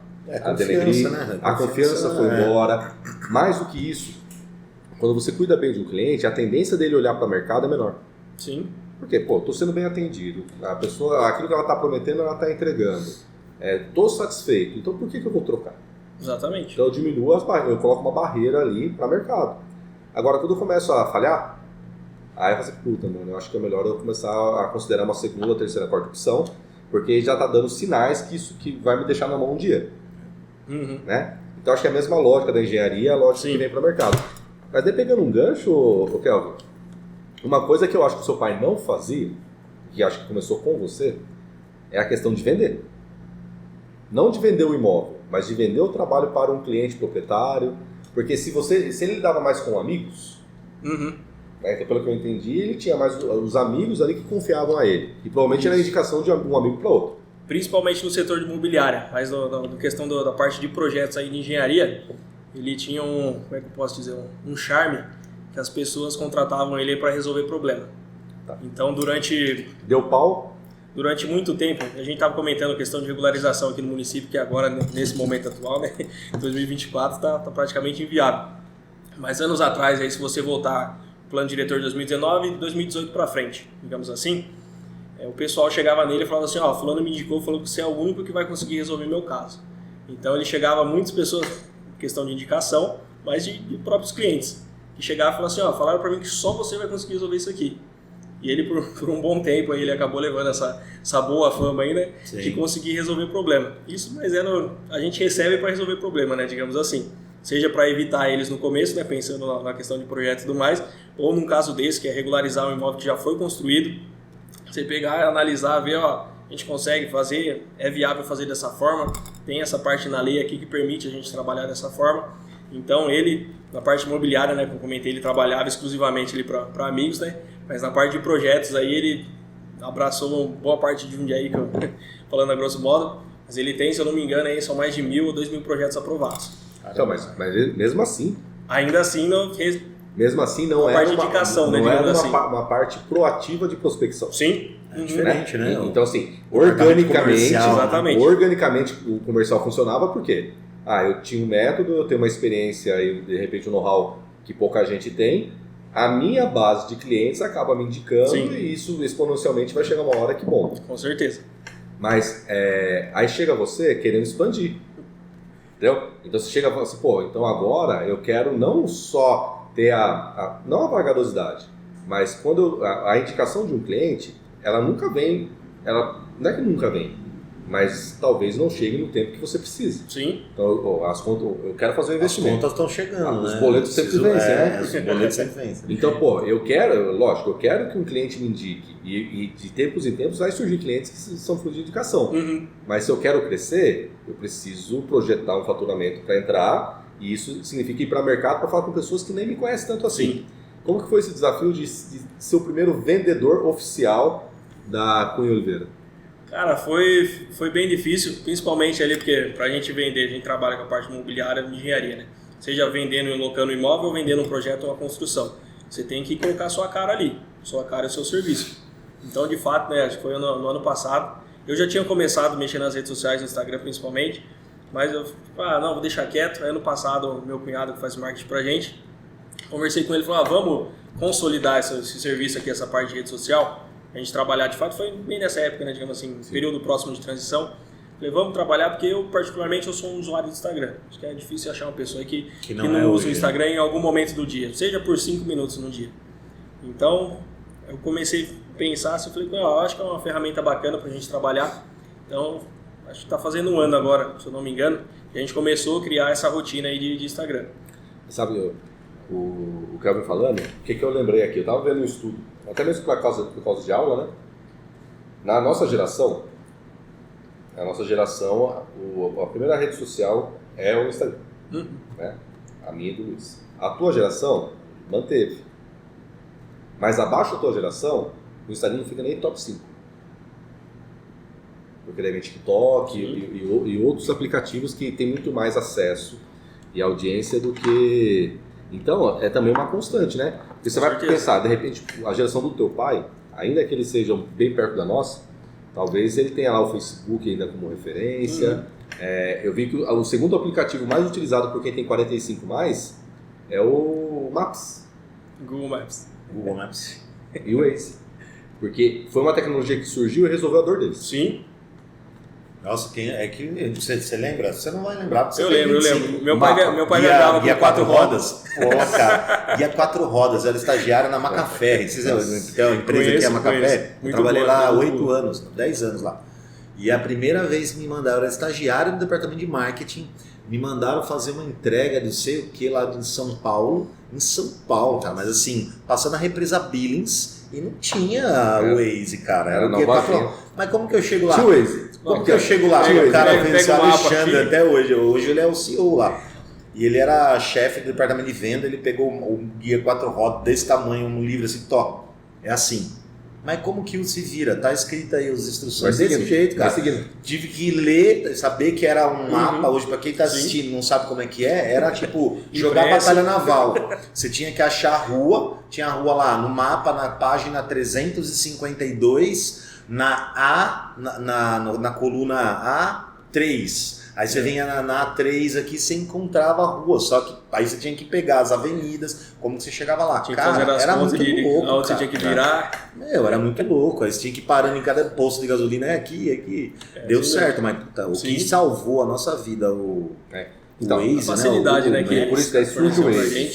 Speaker 2: denegrir,
Speaker 3: né?
Speaker 2: a confiança foi embora. Mais do que isso, quando você cuida bem de um cliente, a tendência dele olhar para o mercado é menor.
Speaker 1: Sim.
Speaker 2: Porque, estou sendo bem atendido, a pessoa, aquilo que ela está prometendo, ela está entregando. Estou satisfeito, então por que eu vou trocar?
Speaker 1: Exatamente.
Speaker 2: Então eu diminuo as barreiras, eu coloco uma barreira ali para o mercado. Agora, quando eu começo a falhar, aí eu falo assim, puta, mano, eu acho que é melhor eu começar a considerar uma segunda, terceira, quarta opção, porque já está dando sinais que isso que vai me deixar na mão um dia.
Speaker 1: Uhum.
Speaker 2: Né? Então acho que é a mesma lógica da engenharia, a lógica que vem para o mercado. Mas daí pegando um gancho, Kelvin, uma coisa que eu acho que o seu pai não fazia, que acho que começou com você, é a questão de vender. Não de vender o imóvel, mas de vender o trabalho para um cliente proprietário, porque se ele lidava mais com amigos,
Speaker 1: Uhum.
Speaker 2: né, então pelo que eu entendi, ele tinha mais os amigos ali que confiavam a ele, e provavelmente era a indicação de um amigo para outro.
Speaker 1: Principalmente no setor de imobiliária, mas na questão da parte de projetos aí de engenharia, ele tinha como é que eu posso dizer, um charme que as pessoas contratavam ele para resolver problema.
Speaker 2: Tá.
Speaker 1: Então,
Speaker 2: Deu pau?
Speaker 1: durante muito tempo, a gente estava comentando a questão de regularização aqui no município, que agora, nesse momento atual, né, 2024, está praticamente inviável. Mas anos atrás, aí, se você voltar o plano diretor de 2019 e 2018 para frente, digamos assim, o pessoal chegava nele e falava assim, fulano me indicou, falou que você é o único que vai conseguir resolver meu caso. Então ele chegava a muitas pessoas, questão de indicação, mas de próprios clientes, que chegavam e falavam assim, falaram para mim que só você vai conseguir resolver isso aqui. E ele, por um bom tempo, aí, ele acabou levando essa boa fama aí, né, de conseguir resolver problema. Isso, mas a gente recebe para resolver problema, né, digamos assim. Seja para evitar eles no começo, né, pensando na questão de projeto e tudo mais, ou num caso desse, que é regularizar um imóvel que já foi construído, você pegar, analisar, ver, a gente consegue fazer, é viável fazer dessa forma, tem essa parte na lei aqui que permite a gente trabalhar dessa forma. Então ele, na parte imobiliária, né, como eu comentei, ele trabalhava exclusivamente para amigos, né, mas na parte de projetos aí ele abraçou uma boa parte de Jundiaí, falando a grosso modo, mas ele tem, se eu não me engano, aí são mais de 1.000 ou 2.000 projetos aprovados.
Speaker 2: Então, mas mesmo assim...
Speaker 1: Ainda assim,
Speaker 2: Mesmo assim, não é
Speaker 1: parte de indicação, né,
Speaker 2: uma parte proativa de prospecção.
Speaker 1: Sim.
Speaker 3: É diferente, né?
Speaker 2: Então, assim, organicamente o comercial funcionava porque eu tinha um método, eu tenho uma experiência e, de repente, um know-how que pouca gente tem, a minha base de clientes acaba me indicando. Sim. E isso exponencialmente vai chegar uma hora que bomba.
Speaker 1: Com certeza.
Speaker 2: Mas aí chega você querendo expandir. Entendeu? Então você chega e fala assim, então agora eu quero não só ter não a vagarosidade, mas quando a indicação de um cliente, ela nunca vem, não é que nunca vem, mas talvez não chegue no tempo que você precisa.
Speaker 1: Sim.
Speaker 2: Então as contas, eu quero fazer um investimento.
Speaker 3: As contas estão chegando,
Speaker 2: os boletos sempre vencem, né?
Speaker 3: Os boletos sempre vencem.
Speaker 2: Então, eu quero que um cliente me indique, e de tempos em tempos vai surgir clientes que são fruto de indicação.
Speaker 1: Uhum.
Speaker 2: Mas se eu quero crescer, eu preciso projetar um faturamento para entrar, e isso significa ir para o mercado para falar com pessoas que nem me conhecem tanto assim.
Speaker 1: Sim.
Speaker 2: Como que foi esse desafio de ser o primeiro vendedor oficial da Cunha Oliveira?
Speaker 1: Cara, foi bem difícil, principalmente ali porque pra gente vender, a gente trabalha com a parte imobiliária de engenharia, né? Seja vendendo e locando imóvel ou vendendo um projeto ou uma construção. Você tem que colocar a sua cara ali, sua cara e o seu serviço. Então, de fato, né, acho que foi no ano passado, eu já tinha começado a mexer nas redes sociais, no Instagram principalmente, mas eu vou deixar quieto. Aí, ano passado, meu cunhado que faz marketing pra gente, conversei com ele e falei, vamos consolidar esse serviço aqui, essa parte de rede social. A gente trabalhar, de fato, foi bem nessa época, né, digamos assim,
Speaker 2: Sim.
Speaker 1: período próximo de transição. Falei, vamos trabalhar, porque eu, particularmente, eu sou um usuário do Instagram. Acho que é difícil achar uma pessoa que não usa o Instagram em algum momento do dia, seja por 5 minutos no dia. Então, eu comecei a pensar, assim, falei, acho que é uma ferramenta bacana pra gente trabalhar. Então, acho que tá fazendo um ano agora, se eu não me engano, e a gente começou a criar essa rotina aí de Instagram.
Speaker 2: Sabe, o Kelvin falando, o que eu lembrei aqui? Eu estava vendo um estudo, até mesmo por causa de aula, né? Na nossa geração, a primeira rede social é o Instagram, né? A minha e do Luiz. A tua geração manteve. Mas abaixo da tua geração, o Instagram não fica nem top 5. Porque daí vem TikTok e outros aplicativos que tem muito mais acesso e audiência do que... Então, é também uma constante, né? Porque você vai pensar, de repente, a geração do teu pai, ainda que eles sejam bem perto da nossa, talvez ele tenha lá o Facebook ainda como referência. Eu vi que o segundo aplicativo mais utilizado por quem tem 45 mais é o Maps.
Speaker 1: Google Maps.
Speaker 2: E o Waze. Porque foi uma tecnologia que surgiu e resolveu a dor deles.
Speaker 1: Sim.
Speaker 3: Nossa, você lembra? Você não vai lembrar.
Speaker 1: Eu lembro. Meu pai viajava com 4 rodas.
Speaker 3: Pô, cara, guia 4 rodas. Era estagiário na Macaferri. Vocês lembram? Tem uma empresa que é a Macaferri. Eu trabalhei lá 8 anos, 10 anos lá. E a primeira vez que me mandaram, eu era estagiário no departamento de marketing, me mandaram fazer uma entrega de sei o que lá em São Paulo, cara, mas assim, passando a represa Billings e não tinha o Waze, cara. Era o quê? Mas como que eu chego lá? Como que eu chego lá? O cara fez o Alexandre até hoje. Hoje ele é o CEO lá. E ele era chefe do departamento de venda, ele pegou um guia 4 rodas desse tamanho, um livro assim, top. É assim. Mas como que se vira? Tá escrito aí as instruções desse jeito, cara. Tive que ler, saber que era um mapa. Hoje, pra quem tá assistindo não sabe como é que era tipo jogar batalha naval. Você tinha que achar a rua, tinha a rua lá no mapa, na página 352, na coluna A3. Aí você vinha na A3 aqui, você encontrava a rua, só que aí você tinha que pegar as avenidas, como que você chegava lá.
Speaker 1: Tinha que fazer as
Speaker 3: era muito louco,
Speaker 1: onde você tinha que virar.
Speaker 3: Era muito louco, aí você tinha que ir parando em cada posto de gasolina, aqui. Deu certo, mas o que salvou a nossa vida,
Speaker 2: Então,
Speaker 3: Waze,
Speaker 1: a facilidade, né?
Speaker 2: Que por isso daí surge o Waze,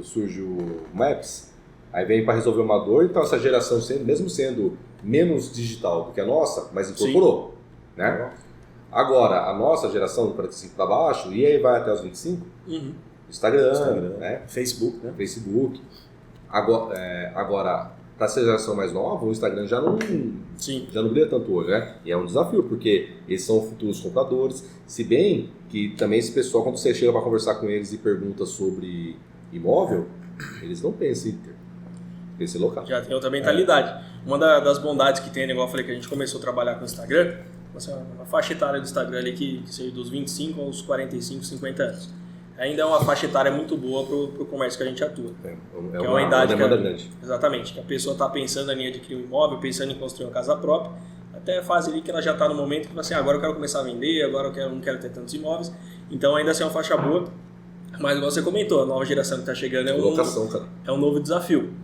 Speaker 2: surge o Maps, aí vem para resolver uma dor, então essa geração, mesmo sendo menos digital do que a nossa, mas incorporou, né? Agora, a nossa geração, do 45 para baixo, e aí vai até os 25, Instagram, né? Facebook. Agora, para essa geração mais nova, o Instagram já não brilha tanto hoje, né? E é um desafio, porque eles são futuros compradores, se bem que também esse pessoal, quando você chega para conversar com eles e pergunta sobre imóvel, eles não pensam em ter esse local.
Speaker 1: Já tem outra mentalidade. Uma das bondades que tem, igual eu falei que a gente começou a trabalhar com o Instagram, a faixa etária do Instagram ali que seja dos 25 aos 45, 50 anos. Ainda é uma faixa etária muito boa para o comércio que a gente atua.
Speaker 2: É uma idade grande.
Speaker 1: Exatamente, que a pessoa está pensando em adquirir um imóvel, pensando em construir uma casa própria, até a fase ali que ela já está no momento que fala assim, agora eu quero começar a vender, agora eu não quero ter tantos imóveis. Então ainda assim é uma faixa boa, mas igual você comentou, a nova geração que está chegando é um novo desafio.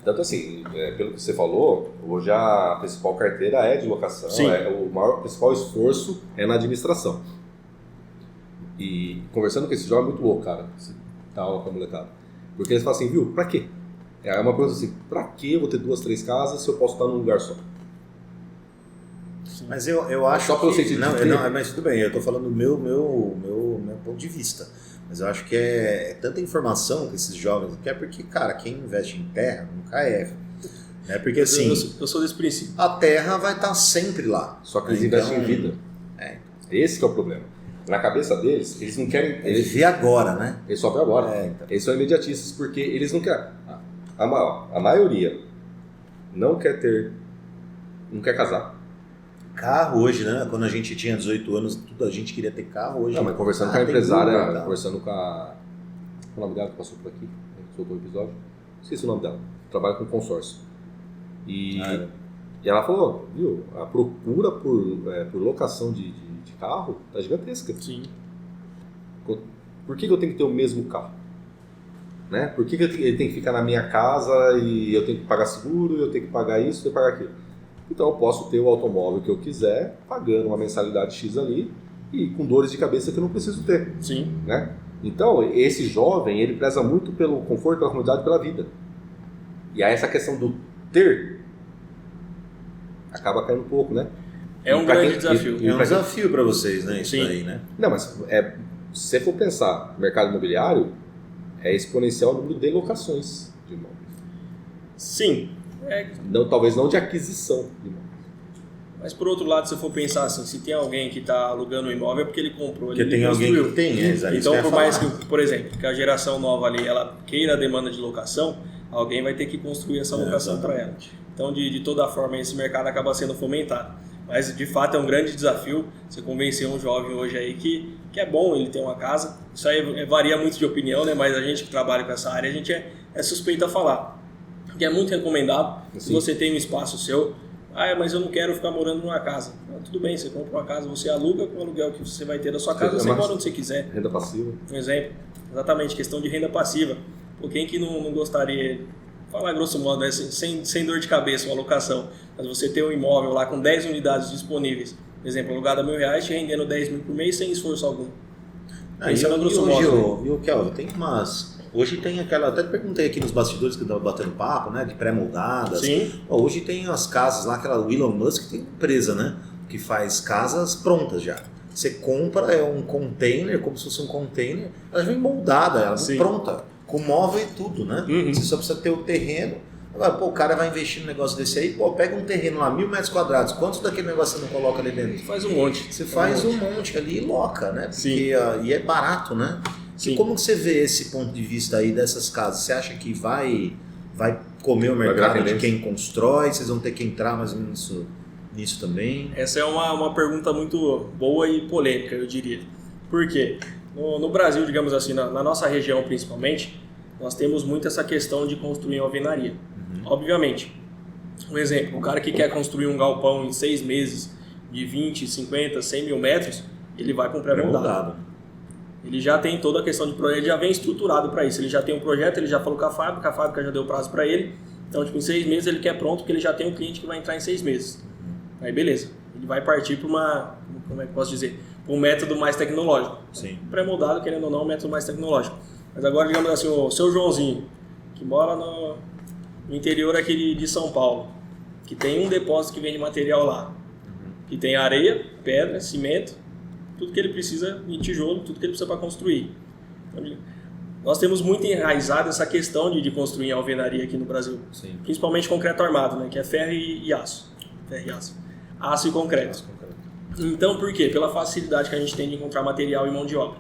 Speaker 2: Tanto assim, pelo que você falou, hoje a principal carteira é de locação, o principal esforço é na administração. E conversando com esse jovem é muito louco, cara, tá aula com a molecada. Porque eles falam assim, viu, pra quê? É uma coisa assim, pra que eu vou ter 2, 3 casas se eu posso estar num lugar só?
Speaker 3: Mas eu acho
Speaker 2: só pelo sentido
Speaker 3: mas tudo bem, eu tô falando do meu ponto de vista. Mas eu acho que é tanta informação que esses jovens querem, porque, cara, quem investe em terra nunca erra. Né? Porque assim,
Speaker 1: eu sou desse princípio.
Speaker 3: A terra vai estar sempre lá.
Speaker 2: Só que eles investem em vida. Esse que é o problema. Na cabeça deles, eles não querem...
Speaker 3: Eles vê agora, né?
Speaker 2: Eles só vê agora.
Speaker 3: Então.
Speaker 2: Eles são imediatistas porque eles não querem... A maioria não quer casar.
Speaker 3: Carro hoje, né? Quando a gente tinha 18 anos, a gente queria ter carro hoje.
Speaker 2: Não, mas conversando com a empresária, conversando com a... Qual é o nome dela que passou por aqui? Soltou o episódio? Esqueci o nome dela. Trabalha com consórcio. E ela falou, viu, a procura por locação de carro tá gigantesca.
Speaker 1: Sim.
Speaker 2: Por que eu tenho que ter o mesmo carro? Né? Por que ele tem que ficar na minha casa e eu tenho que pagar seguro, eu tenho que pagar isso, eu tenho que pagar aquilo? Então eu posso ter o automóvel que eu quiser, pagando uma mensalidade X ali e com dores de cabeça que eu não preciso ter.
Speaker 1: Sim.
Speaker 2: Né? Então esse jovem, ele preza muito pelo conforto, pela comodidade, pela vida. E aí essa questão do ter acaba caindo um pouco, né?
Speaker 1: É um grande desafio.
Speaker 3: É um desafio para vocês, né? Isso
Speaker 1: Sim.
Speaker 3: aí, né?
Speaker 2: Não, mas se você for pensar no mercado imobiliário, é exponencial o número de locações de imóveis.
Speaker 1: Sim.
Speaker 2: Não, talvez não de aquisição de imóveis.
Speaker 1: Mas por outro lado, se eu for pensar assim, se tem alguém que está alugando um imóvel é porque ele comprou,
Speaker 3: Porque
Speaker 1: ele
Speaker 3: tem alguém
Speaker 1: construiu.
Speaker 3: que tem, exato.
Speaker 1: Então, por mais que, por exemplo, que a geração nova ali, ela queira a demanda de locação, alguém vai ter que construir essa locação para ela. Então, de toda forma, esse mercado acaba sendo fomentado. Mas, de fato, é um grande desafio você convencer um jovem hoje aí que é bom ele ter uma casa. Isso aí varia muito de opinião, né? Mas a gente que trabalha com essa área, a gente é suspeito a falar. Que é muito recomendado, se você tem um espaço seu. Mas eu não quero ficar morando numa casa. Tudo bem, você compra uma casa, você aluga com o aluguel que você vai ter da sua casa, você mora onde você quiser.
Speaker 2: Renda passiva.
Speaker 1: Um exemplo. Exatamente, questão de renda passiva. Por quem que não gostaria, falar grosso modo, né, sem dor de cabeça, uma locação, mas você ter um imóvel lá com 10 unidades disponíveis, por exemplo, alugado a R$1.000, te rendendo 10 mil por mês sem esforço algum.
Speaker 3: Isso é grosso modo. E o Kelvin, tem umas... Hoje tem aquela, até perguntei aqui nos bastidores que eu estava batendo papo, né, de pré-moldadas.
Speaker 1: Sim.
Speaker 3: Hoje tem as casas lá, aquela Elon Musk tem uma empresa, né, que faz casas prontas já. Você compra, é um container, como se fosse um container, ela já vem moldada, ela vem pronta, com móvel e tudo, né? Você só precisa ter o terreno. Agora, o cara vai investir num negócio desse aí, pega um terreno lá, 1.000 metros quadrados, quantos daquele negócio você não coloca ali dentro?
Speaker 1: Você faz um monte.
Speaker 3: Você faz um monte ali e loca, né? Porque,
Speaker 1: Sim.
Speaker 3: E é barato, né?
Speaker 1: Sim.
Speaker 3: E como você vê esse ponto de vista aí dessas casas? Você acha que vai comer o mercado de quem constrói? Vocês vão ter que entrar mais ou menos nisso também?
Speaker 1: Essa é uma pergunta muito boa e polêmica, eu diria. Por quê? No Brasil, digamos assim, na nossa região principalmente, nós temos muito essa questão de construir alvenaria. Obviamente, um exemplo, o cara que quer construir um galpão em 6 meses de 20, 50, 100 mil metros, ele vai com pré-moldado. Ele já tem toda a questão de projeto, ele já vem estruturado para isso. Ele já tem um projeto, ele já falou com a fábrica já deu prazo para ele. Então, tipo, em 6 meses ele quer pronto, porque ele já tem um cliente que vai entrar em 6 meses. Aí, beleza. Ele vai partir para como é que posso dizer? Um método mais tecnológico.
Speaker 3: Sim.
Speaker 1: Pré-moldado, querendo ou não, um método mais tecnológico. Mas agora, digamos assim, o seu Joãozinho, que mora no interior aqui de São Paulo, que tem um depósito que vende material lá, que tem areia, pedra, cimento, tudo que ele precisa em tijolo, tudo que ele precisa para construir. Então, nós temos muito enraizado essa questão de construir em alvenaria aqui no Brasil.
Speaker 3: Sim.
Speaker 1: Principalmente concreto armado, né? Que é ferro e aço. Ferro e aço. Aço e concreto. Então, por quê? Pela facilidade que a gente tem de encontrar material e mão de obra.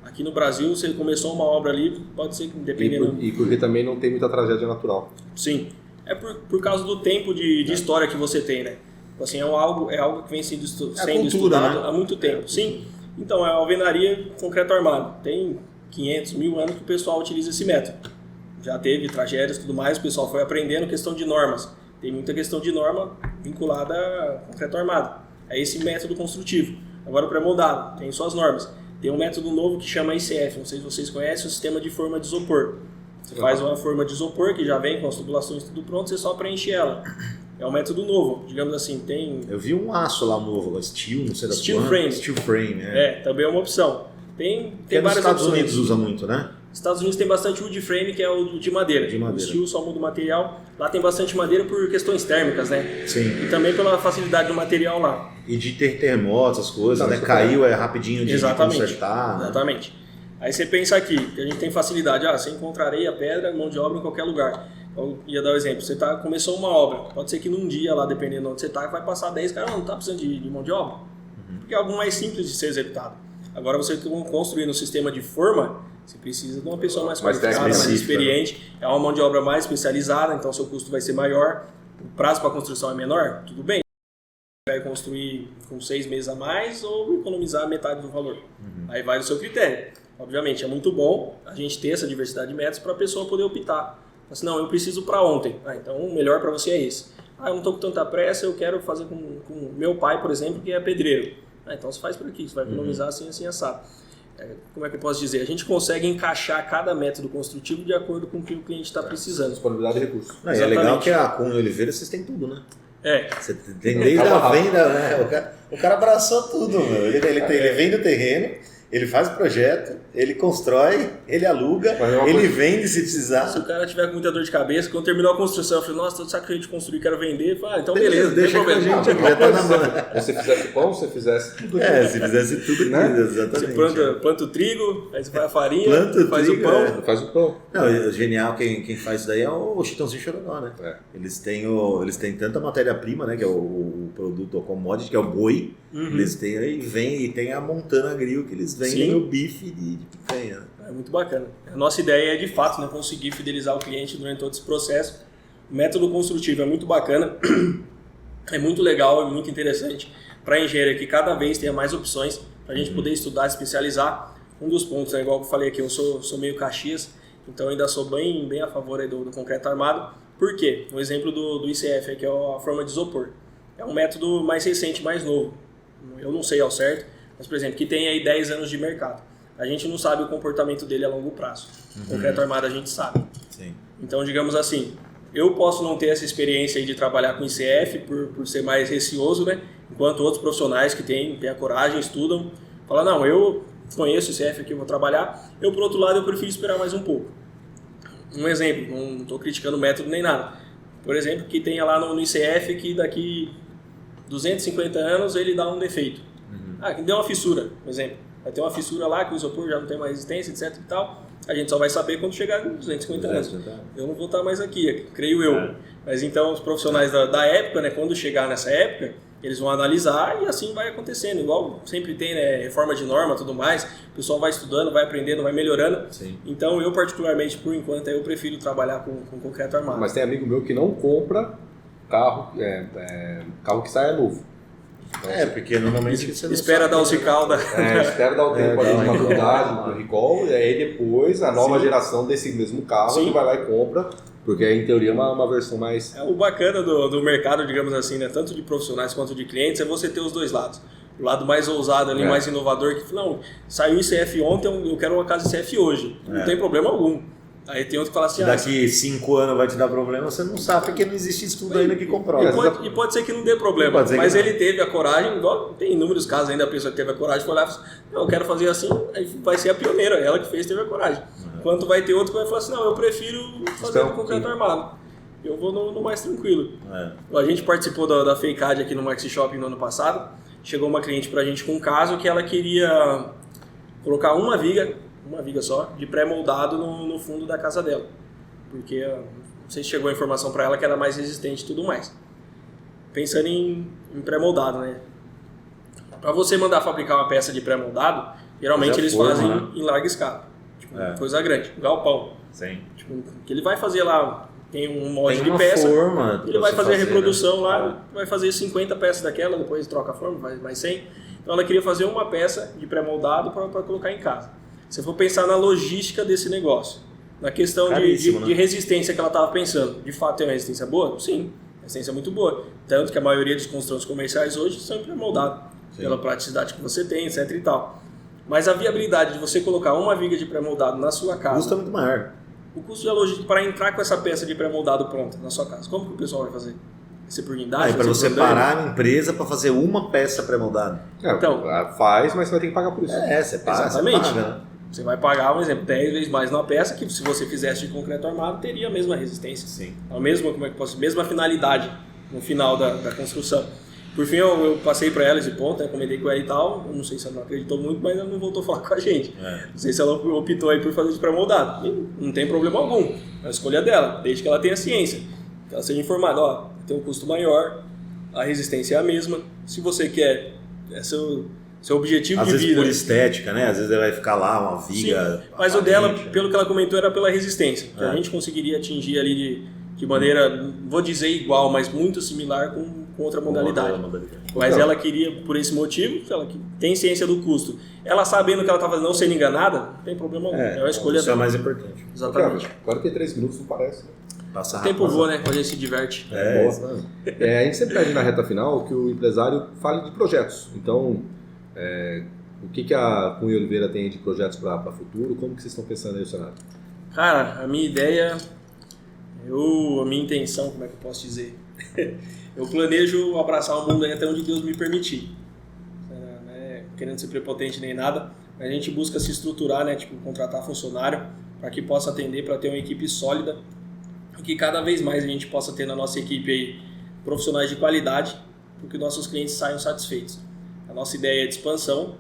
Speaker 1: Aqui no Brasil, se começou uma obra ali, pode ser que dependendo...
Speaker 2: E porque também não tem muita tragédia natural.
Speaker 1: Sim. É por causa do tempo de história que você tem, né? Assim, é algo que vem sendo estudado, né? Há muito tempo. Sim. Então, a alvenaria concreto armado. Tem 500, 1000 anos que o pessoal utiliza esse método. Já teve tragédias e tudo mais, o pessoal foi aprendendo questão de normas. Tem muita questão de norma vinculada a concreto armado. É esse método construtivo. Agora o pré-moldado, tem suas normas. Tem um método novo que chama ICF, não sei se vocês conhecem, o sistema de forma de isopor. Você faz uma forma de isopor que já vem com as tubulações tudo pronto, você só preenche ela. É um método novo, digamos assim, tem...
Speaker 3: Eu vi um aço lá novo, steel, não sei da
Speaker 1: Steel frame.
Speaker 3: Steel frame,
Speaker 1: também é uma opção. Tem várias
Speaker 3: Estados
Speaker 1: opções.
Speaker 3: Unidos usa muito, né?
Speaker 1: Estados Unidos tem bastante wood frame, que é o de madeira. O steel só muda o material. Lá tem bastante madeira por questões térmicas, né?
Speaker 3: Sim.
Speaker 1: E também pela facilidade do material lá.
Speaker 3: E de ter terremotos, as coisas, né? Caiu, é rapidinho de consertar. Né?
Speaker 1: Exatamente. Aí você pensa aqui, que a gente tem facilidade. Você encontra areia, pedra, mão de obra em qualquer lugar. Eu ia dar um exemplo. Você começou uma obra. Pode ser que num dia lá, dependendo de onde você está, vai passar 10 caras. Não está precisando de mão de obra. Porque é algo mais simples de ser executado. Agora você construir um sistema de forma, você precisa de uma pessoa mais qualificada, mais experiente. É uma mão de obra mais especializada, então seu custo vai ser maior. O prazo para a construção é menor, tudo bem. Vai construir com 6 meses a mais ou economizar metade do valor. Aí vai do seu critério. Obviamente, é muito bom a gente ter essa diversidade de métodos para a pessoa poder optar. Assim, não, eu preciso para ontem. Então, o melhor para você é esse. Eu não estou com tanta pressa, eu quero fazer com meu pai, por exemplo, que é pedreiro. Então, você faz por aqui, você vai economizar assim, assado. Como é que eu posso dizer? A gente consegue encaixar cada método construtivo de acordo com o que o cliente está precisando.
Speaker 2: Disponibilidade de recursos.
Speaker 3: E é legal que a Cunha Oliveira vocês têm tudo, né? Você tem desde a venda, né? O cara abraçou tudo, meu. Ele vende o terreno, Ele faz o projeto, ele constrói, ele aluga, ele vende se precisar.
Speaker 1: Se o cara tiver com muita dor de cabeça, quando terminou a construção, eu falei, nossa, tô de saco cheio de construir, quero vender. Eu falei, então beleza,
Speaker 3: deixa com a gente, já tá na mão.
Speaker 2: Se você fizesse pão, se você fizesse tudo.
Speaker 3: Se fizesse tudo, né? Exatamente.
Speaker 1: Você planta o trigo, aí você faz a farinha, faz
Speaker 3: trigo,
Speaker 1: o pão.
Speaker 2: Faz o pão.
Speaker 3: Não, genial, quem faz isso daí é o Chitãozinho Chororó, né? Eles têm tanta matéria-prima, né? Que é o produto, o commodity, que é o boi. Eles têm aí, e tem a Montana Grill, que eles vendem o bife de picanha. Né?
Speaker 1: É muito bacana. A nossa ideia é, de fato, né, conseguir fidelizar o cliente durante todo esse processo. O método construtivo é muito bacana, é muito legal, é muito interessante para a engenharia que cada vez tenha mais opções para a gente poder estudar, especializar. Um dos pontos, né, igual eu falei aqui, eu sou meio Caxias, então eu ainda sou bem a favor aí do concreto armado. Por quê? Um exemplo do ICF, que é a forma de isopor. É um método mais recente, mais novo. Eu não sei ao certo, mas, por exemplo, que tem aí 10 anos de mercado. A gente não sabe o comportamento dele a longo prazo. O concreto armado a gente sabe.
Speaker 3: Sim.
Speaker 1: Então, digamos assim, eu posso não ter essa experiência aí de trabalhar com ICF por ser mais receoso, né? Enquanto outros profissionais que têm a coragem, estudam, falam, não, eu conheço ICF aqui, vou trabalhar. Eu, por outro lado, eu prefiro esperar mais um pouco. Um exemplo, não estou criticando o método nem nada. Por exemplo, que tenha lá no ICF que daqui 250 anos ele dá um defeito. Que deu uma fissura, por exemplo. Vai ter uma fissura lá que o isopor já não tem mais resistência, etc e tal. A gente só vai saber quando chegar em 250 anos. Eu não vou estar mais aqui, creio eu. Mas então os profissionais da época, né, quando chegar nessa época, eles vão analisar e assim vai acontecendo. Igual sempre tem, né, reforma de norma e tudo mais. O pessoal vai estudando, vai aprendendo, vai melhorando.
Speaker 3: Sim.
Speaker 1: Então eu particularmente, por enquanto, eu prefiro trabalhar com concreto armado.
Speaker 2: Mas tem amigo meu que não compra carro que saia novo.
Speaker 3: Então, porque normalmente você não
Speaker 1: espera dar o cicalda.
Speaker 2: Espera dar o tempo ali de maturidade do recall, e aí depois a nova geração desse mesmo carro ele vai lá e compra, porque em teoria é uma versão mais...
Speaker 1: O bacana do mercado, digamos assim, né, tanto de profissionais quanto de clientes, é você ter os dois lados. O lado mais ousado ali, mais inovador, que não, saiu ICF ontem, eu quero uma casa ICF hoje. Não tem problema algum. Aí tem outro que fala assim...
Speaker 3: Daqui 5 anos vai te dar problema, você não sabe, porque não existe estudo ainda que comprova.
Speaker 1: E pode ser que não dê problema, mas ele teve a coragem, igual tem inúmeros casos ainda, a pessoa que teve a coragem foi lá e falou assim, não, eu quero fazer assim, aí vai ser a pioneira, ela que fez teve a coragem. Enquanto vai ter outro que vai falar assim, não, eu prefiro fazer no concreto armado. Eu vou no mais tranquilo. A gente participou da FEICAD aqui no Maxi Shopping no ano passado, chegou uma cliente pra gente com um caso que ela queria colocar uma viga só, de pré-moldado no fundo da casa dela. Porque, não sei se chegou a informação para ela que era mais resistente e tudo mais. Pensando em pré-moldado, né? Para você mandar fabricar uma peça de pré-moldado, geralmente eles fazem em larga escala. Tipo, coisa grande, um galpão.
Speaker 3: Sim.
Speaker 1: Tipo, que ele vai fazer lá, tem um molde de peça, ele vai fazer a reprodução lá, vai fazer 50 peças daquela, depois troca a forma, vai 100. Então ela queria fazer uma peça de pré-moldado para colocar em casa. Se for pensar na logística desse negócio, na questão de resistência que ela estava pensando, de fato tem uma resistência boa? Sim, a resistência é muito boa. Tanto que a maioria dos construtores comerciais hoje são pré-moldados, pela praticidade que você tem, etc e tal. Mas a viabilidade de você colocar uma viga de pré-moldado na sua casa...
Speaker 3: O custo é muito maior.
Speaker 1: O custo da logística para entrar com essa peça de pré-moldado pronta na sua casa, como que o pessoal vai fazer? Vai ser por guindaste?
Speaker 3: Para você parar a empresa para fazer uma peça pré-moldada.
Speaker 2: Então, faz, mas você vai ter que pagar por isso.
Speaker 3: Você paga.
Speaker 1: Exatamente.
Speaker 3: Você paga, né?
Speaker 1: Você vai pagar, um exemplo, 10 vezes mais numa peça que se você fizesse de concreto armado, teria a mesma resistência.
Speaker 3: Sim.
Speaker 1: A mesma finalidade no final da construção. Por fim, eu passei para ela esse ponto, comentei com ela e tal, eu não sei se ela não acreditou muito, mas ela não voltou a falar com a gente. Não sei se ela optou aí por fazer de pré-moldado. Não tem problema algum, é a escolha dela, desde que ela tenha ciência. Que ela seja informada, tem um custo maior, a resistência é a mesma, se você quer, seu objetivo
Speaker 3: às
Speaker 1: de
Speaker 3: vida.
Speaker 1: vida.
Speaker 3: Às vezes por estética, né? Às vezes vai ficar lá uma viga.
Speaker 1: Sim, mas o dela, pelo que ela comentou, era pela resistência. Que a gente conseguiria atingir ali de maneira, vou dizer igual, mas muito similar com outra modalidade. Mas ela queria, por esse motivo, ela tem ciência do custo. Ela sabendo que ela estava não sendo enganada, não tem problema algum. É uma escolha
Speaker 3: isso
Speaker 1: dela.
Speaker 3: É mais importante.
Speaker 1: Exatamente.
Speaker 2: 43 minutos não parece.
Speaker 3: Passa
Speaker 1: o tempo voa, né? Quando a gente se diverte.
Speaker 2: A gente sempre pede na reta final que o empresário fale de projetos. Então, o que a Cunha Oliveira tem de projetos para o futuro? Como que vocês estão pensando aí no cenário?
Speaker 1: Cara, a minha ideia, a minha intenção, como é que eu posso dizer? Eu planejo abraçar o mundo aí até onde Deus me permitir. querendo ser prepotente nem nada, a gente busca se estruturar, né, tipo, contratar funcionário para que possa atender, para ter uma equipe sólida e que cada vez mais a gente possa ter na nossa equipe aí profissionais de qualidade, para que nossos clientes saiam satisfeitos. A nossa ideia é de expansão,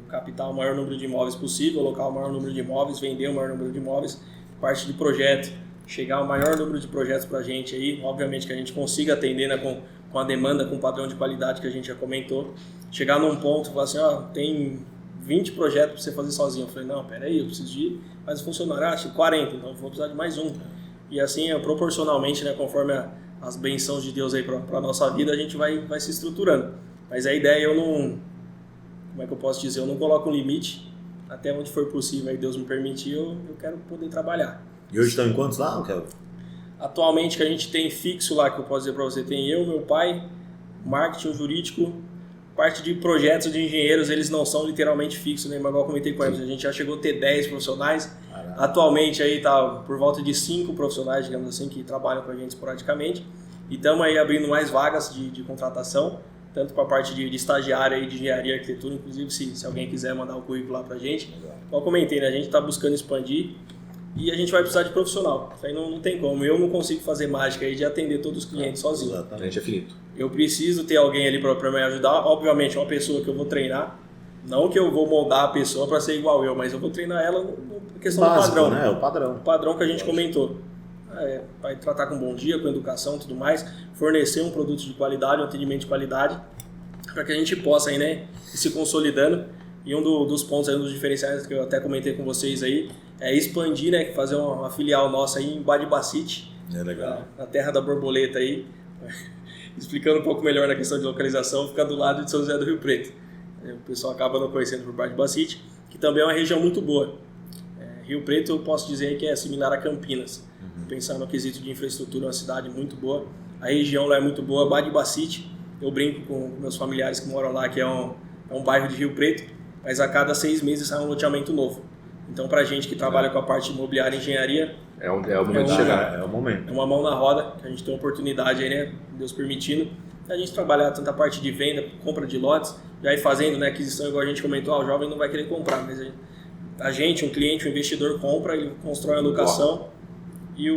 Speaker 1: captar o maior número de imóveis possível, alocar o maior número de imóveis, vender o maior número de imóveis, parte de projeto, chegar ao maior número de projetos para a gente aí, obviamente que a gente consiga atender, né, com a demanda, com o padrão de qualidade que a gente já comentou, chegar num ponto e falar assim, ó, tem 20 projetos para você fazer sozinho. Eu falei, não, peraí, eu preciso de mais um funcionário, acho 40, então eu vou precisar de mais um. E assim, proporcionalmente, né, conforme as bênçãos de Deus aí para a nossa vida, a gente vai se estruturando. Mas a ideia eu não, como é que eu posso dizer, eu não coloco um limite, até onde for possível, aí Deus me permitir, eu quero poder trabalhar.
Speaker 3: E hoje estão em quantos lá, Kelvin?
Speaker 1: Atualmente que a gente tem fixo lá, que eu posso dizer para você, tem eu, meu pai, marketing, jurídico, parte de projetos de engenheiros, eles não são literalmente fixos, né? Mas igual eu comentei com eles, a gente já chegou a ter 10 profissionais, atualmente aí tá por volta de 5 profissionais, digamos assim, que trabalham com a gente esporadicamente, e estamos aí abrindo mais vagas de contratação, tanto para a parte de estagiário aí, de engenharia e arquitetura, inclusive se alguém quiser mandar um currículo lá para a gente. Como eu comentei, né? A gente está buscando expandir e a gente vai precisar de profissional. Isso aí não tem como. Eu não consigo fazer mágica aí de atender todos os clientes sozinho.
Speaker 2: Exatamente, é finito.
Speaker 1: Eu preciso ter alguém ali para me ajudar. Obviamente, uma pessoa que eu vou treinar. Não que eu vou moldar a pessoa para ser igual eu, mas eu vou treinar ela na questão
Speaker 3: básico,
Speaker 1: do padrão.
Speaker 3: Né? O padrão.
Speaker 1: O padrão que a gente comentou. Vai tratar com bom dia, com educação e tudo mais, fornecer um produto de qualidade, um atendimento de qualidade, para que a gente possa aí, né, ir se consolidando. E um dos pontos aí, um dos diferenciais que eu até comentei com vocês aí, é expandir, né, fazer uma filial nossa aí em Badibacite,
Speaker 3: legal.
Speaker 1: Na terra da borboleta aí, explicando um pouco melhor na questão de localização, fica do lado de São José do Rio Preto. O pessoal acaba não conhecendo por Badibacite, que também é uma região muito boa. Rio Preto eu posso dizer que é similar a Campinas. Pensar no quesito de infraestrutura, é uma cidade muito boa. A região lá é muito boa. Badibacite, eu brinco com meus familiares que moram lá, que é um bairro de Rio Preto, mas a cada 6 meses sai um loteamento novo. Então, pra gente que trabalha com a parte imobiliária e engenharia,
Speaker 2: é o momento de chegar.
Speaker 3: É o momento.
Speaker 1: É uma mão na roda, que a gente tem uma oportunidade aí, né? Deus permitindo. A gente trabalhar tanto a parte de venda, compra de lotes, já ir fazendo, né, aquisição, igual a gente comentou, o jovem não vai querer comprar, mas a gente, um cliente, um investidor compra, ele constrói a locação e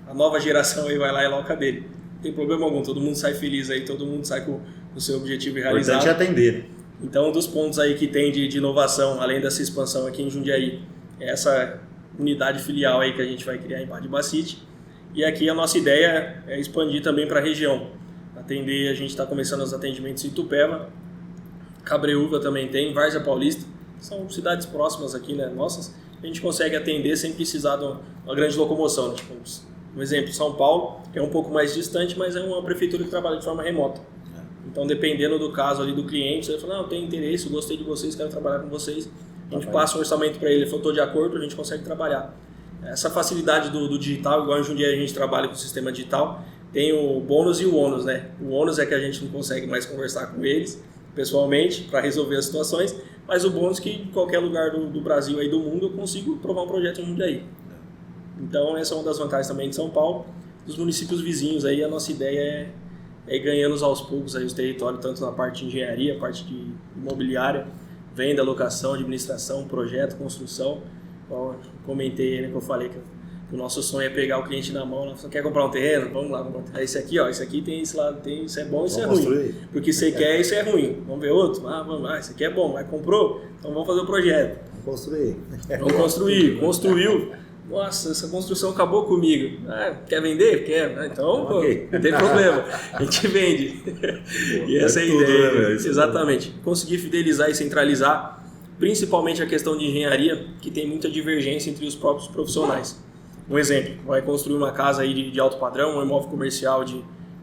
Speaker 1: a nova geração aí vai lá e loca dele. Não tem problema algum, todo mundo sai feliz aí, todo mundo sai com o seu objetivo realizado.
Speaker 3: O importante é atender.
Speaker 1: Então, um dos pontos aí que tem de inovação, além dessa expansão aqui em Jundiaí, é essa unidade filial aí que a gente vai criar em Badibacite. E aqui a nossa ideia é expandir também para a região. Atender, a gente está começando os atendimentos em Itupeva, Cabreúva também tem, Várzea Paulista. São cidades próximas aqui, né, nossas. A gente consegue atender sem precisar de uma grande locomoção. Tipo, um exemplo, São Paulo, que é um pouco mais distante, mas é uma prefeitura que trabalha de forma remota. Então, dependendo do caso ali do cliente, você fala, não, eu tenho interesse, eu gostei de vocês, quero trabalhar com vocês. A gente passa um orçamento para ele, ele falou, estou de acordo, a gente consegue trabalhar. Essa facilidade do digital, igual em Jundiaí a gente trabalha com o sistema digital, tem o bônus e o ônus, né? O ônus é que a gente não consegue mais conversar com eles pessoalmente para resolver as situações, mas o bônus é que em qualquer lugar do Brasil e do mundo eu consigo provar um projeto em Jundiaí. Então, essa é uma das vantagens também de São Paulo. Dos municípios vizinhos aí, a nossa ideia é ir ganhando aos poucos aí os territórios, tanto na parte de engenharia, parte de imobiliária, venda, locação, administração, projeto, construção. Então, comentei, né, que eu falei que o nosso sonho é pegar o cliente na mão, você quer comprar um terreno? Vamos lá, comprar um terreno. Esse aqui, ó, esse aqui tem esse lado, tem, isso é bom, isso é ruim. Porque você quer, isso é ruim. Vamos ver outro? Vamos, esse aqui é bom, mas comprou? Então vamos fazer o projeto.
Speaker 3: Vamos construir.
Speaker 1: Vamos construir, construiu. Nossa, essa construção acabou comigo. Quer vender? Quer. Então, okay. Não tem problema. A gente vende. E essa é a ideia. Né, exatamente. Conseguir fidelizar e centralizar, principalmente a questão de engenharia, que tem muita divergência entre os próprios profissionais. Um exemplo, vai construir uma casa aí de alto padrão, um imóvel comercial de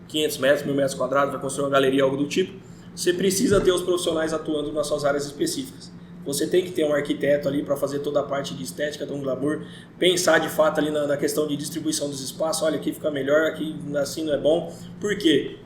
Speaker 1: 500 metros, 1000 metros quadrados, vai construir uma galeria, algo do tipo. Você precisa ter os profissionais atuando nas suas áreas específicas. Você tem que ter um arquiteto ali para fazer toda a parte de estética, de um glamour, pensar de fato ali na questão de distribuição dos espaços, olha, aqui fica melhor, aqui assim não é bom. Por quê?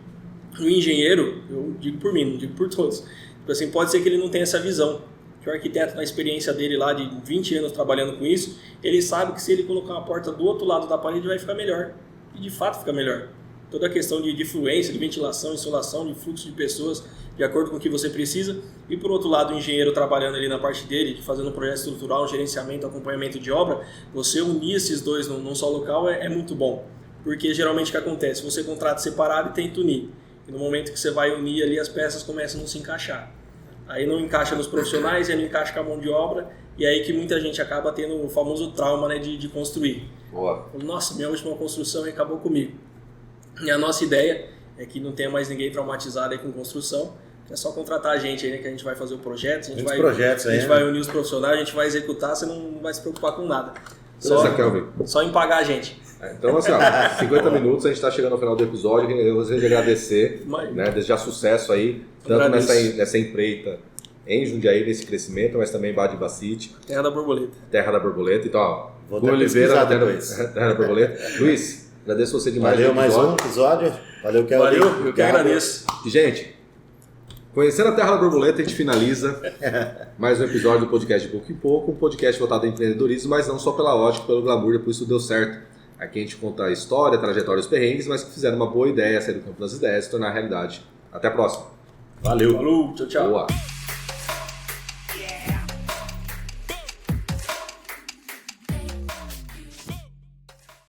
Speaker 1: O engenheiro, eu digo por mim, não digo por todos, tipo assim, pode ser que ele não tenha essa visão. Que o arquiteto, na experiência dele lá de 20 anos trabalhando com isso, ele sabe que se ele colocar uma porta do outro lado da parede vai ficar melhor. E de fato fica melhor. toda a questão de fluência, de ventilação, insolação, de fluxo de pessoas, de acordo com o que você precisa. E por outro lado, o engenheiro trabalhando ali na parte dele, fazendo um projeto estrutural, um gerenciamento, acompanhamento de obra, você unir esses dois num só local é muito bom. Porque geralmente o que acontece? Você contrata separado e tenta unir. E no momento que você vai unir ali, as peças começam a não se encaixar. Aí não encaixa nos profissionais, aí não encaixa com a mão de obra, e aí que muita gente acaba tendo o famoso trauma, né, de construir.
Speaker 2: Boa.
Speaker 1: Nossa, minha última construção acabou comigo. E a nossa ideia é que não tenha mais ninguém traumatizado aí com construção, é só contratar a gente aí, né, que a gente vai fazer o projeto, a gente vai unir os profissionais, a gente vai executar, você não vai se preocupar com nada. Só em pagar a gente.
Speaker 2: Então, assim, 50 minutos, a gente está chegando ao final do episódio. Eu gostaria de agradecer, né, desejar sucesso aí, tanto nessa empreita em Jundiaí, nesse crescimento, mas também em Badiba City.
Speaker 1: Terra da Borboleta.
Speaker 2: Terra da Borboleta. Então, ó,
Speaker 3: Vou Oliveira,
Speaker 2: Terra da Borboleta. Luiz, agradeço você demais.
Speaker 3: Valeu, mais um episódio. Valeu, Kelvin.
Speaker 1: Valeu, eu que agradeço.
Speaker 2: E, gente, conhecendo a Terra da Borboleta, a gente finaliza mais um episódio do podcast de Pouco em Pouco, um podcast voltado ao empreendedorismo, mas não só pela lógica, pelo glamour, por isso deu certo. Aqui a gente conta a história, a trajetória, os perrengues, mas que fizeram uma boa ideia, sair do campo das ideias e tornar realidade. Até a próxima.
Speaker 3: Valeu.
Speaker 1: Falou, tchau, tchau.
Speaker 2: Boa.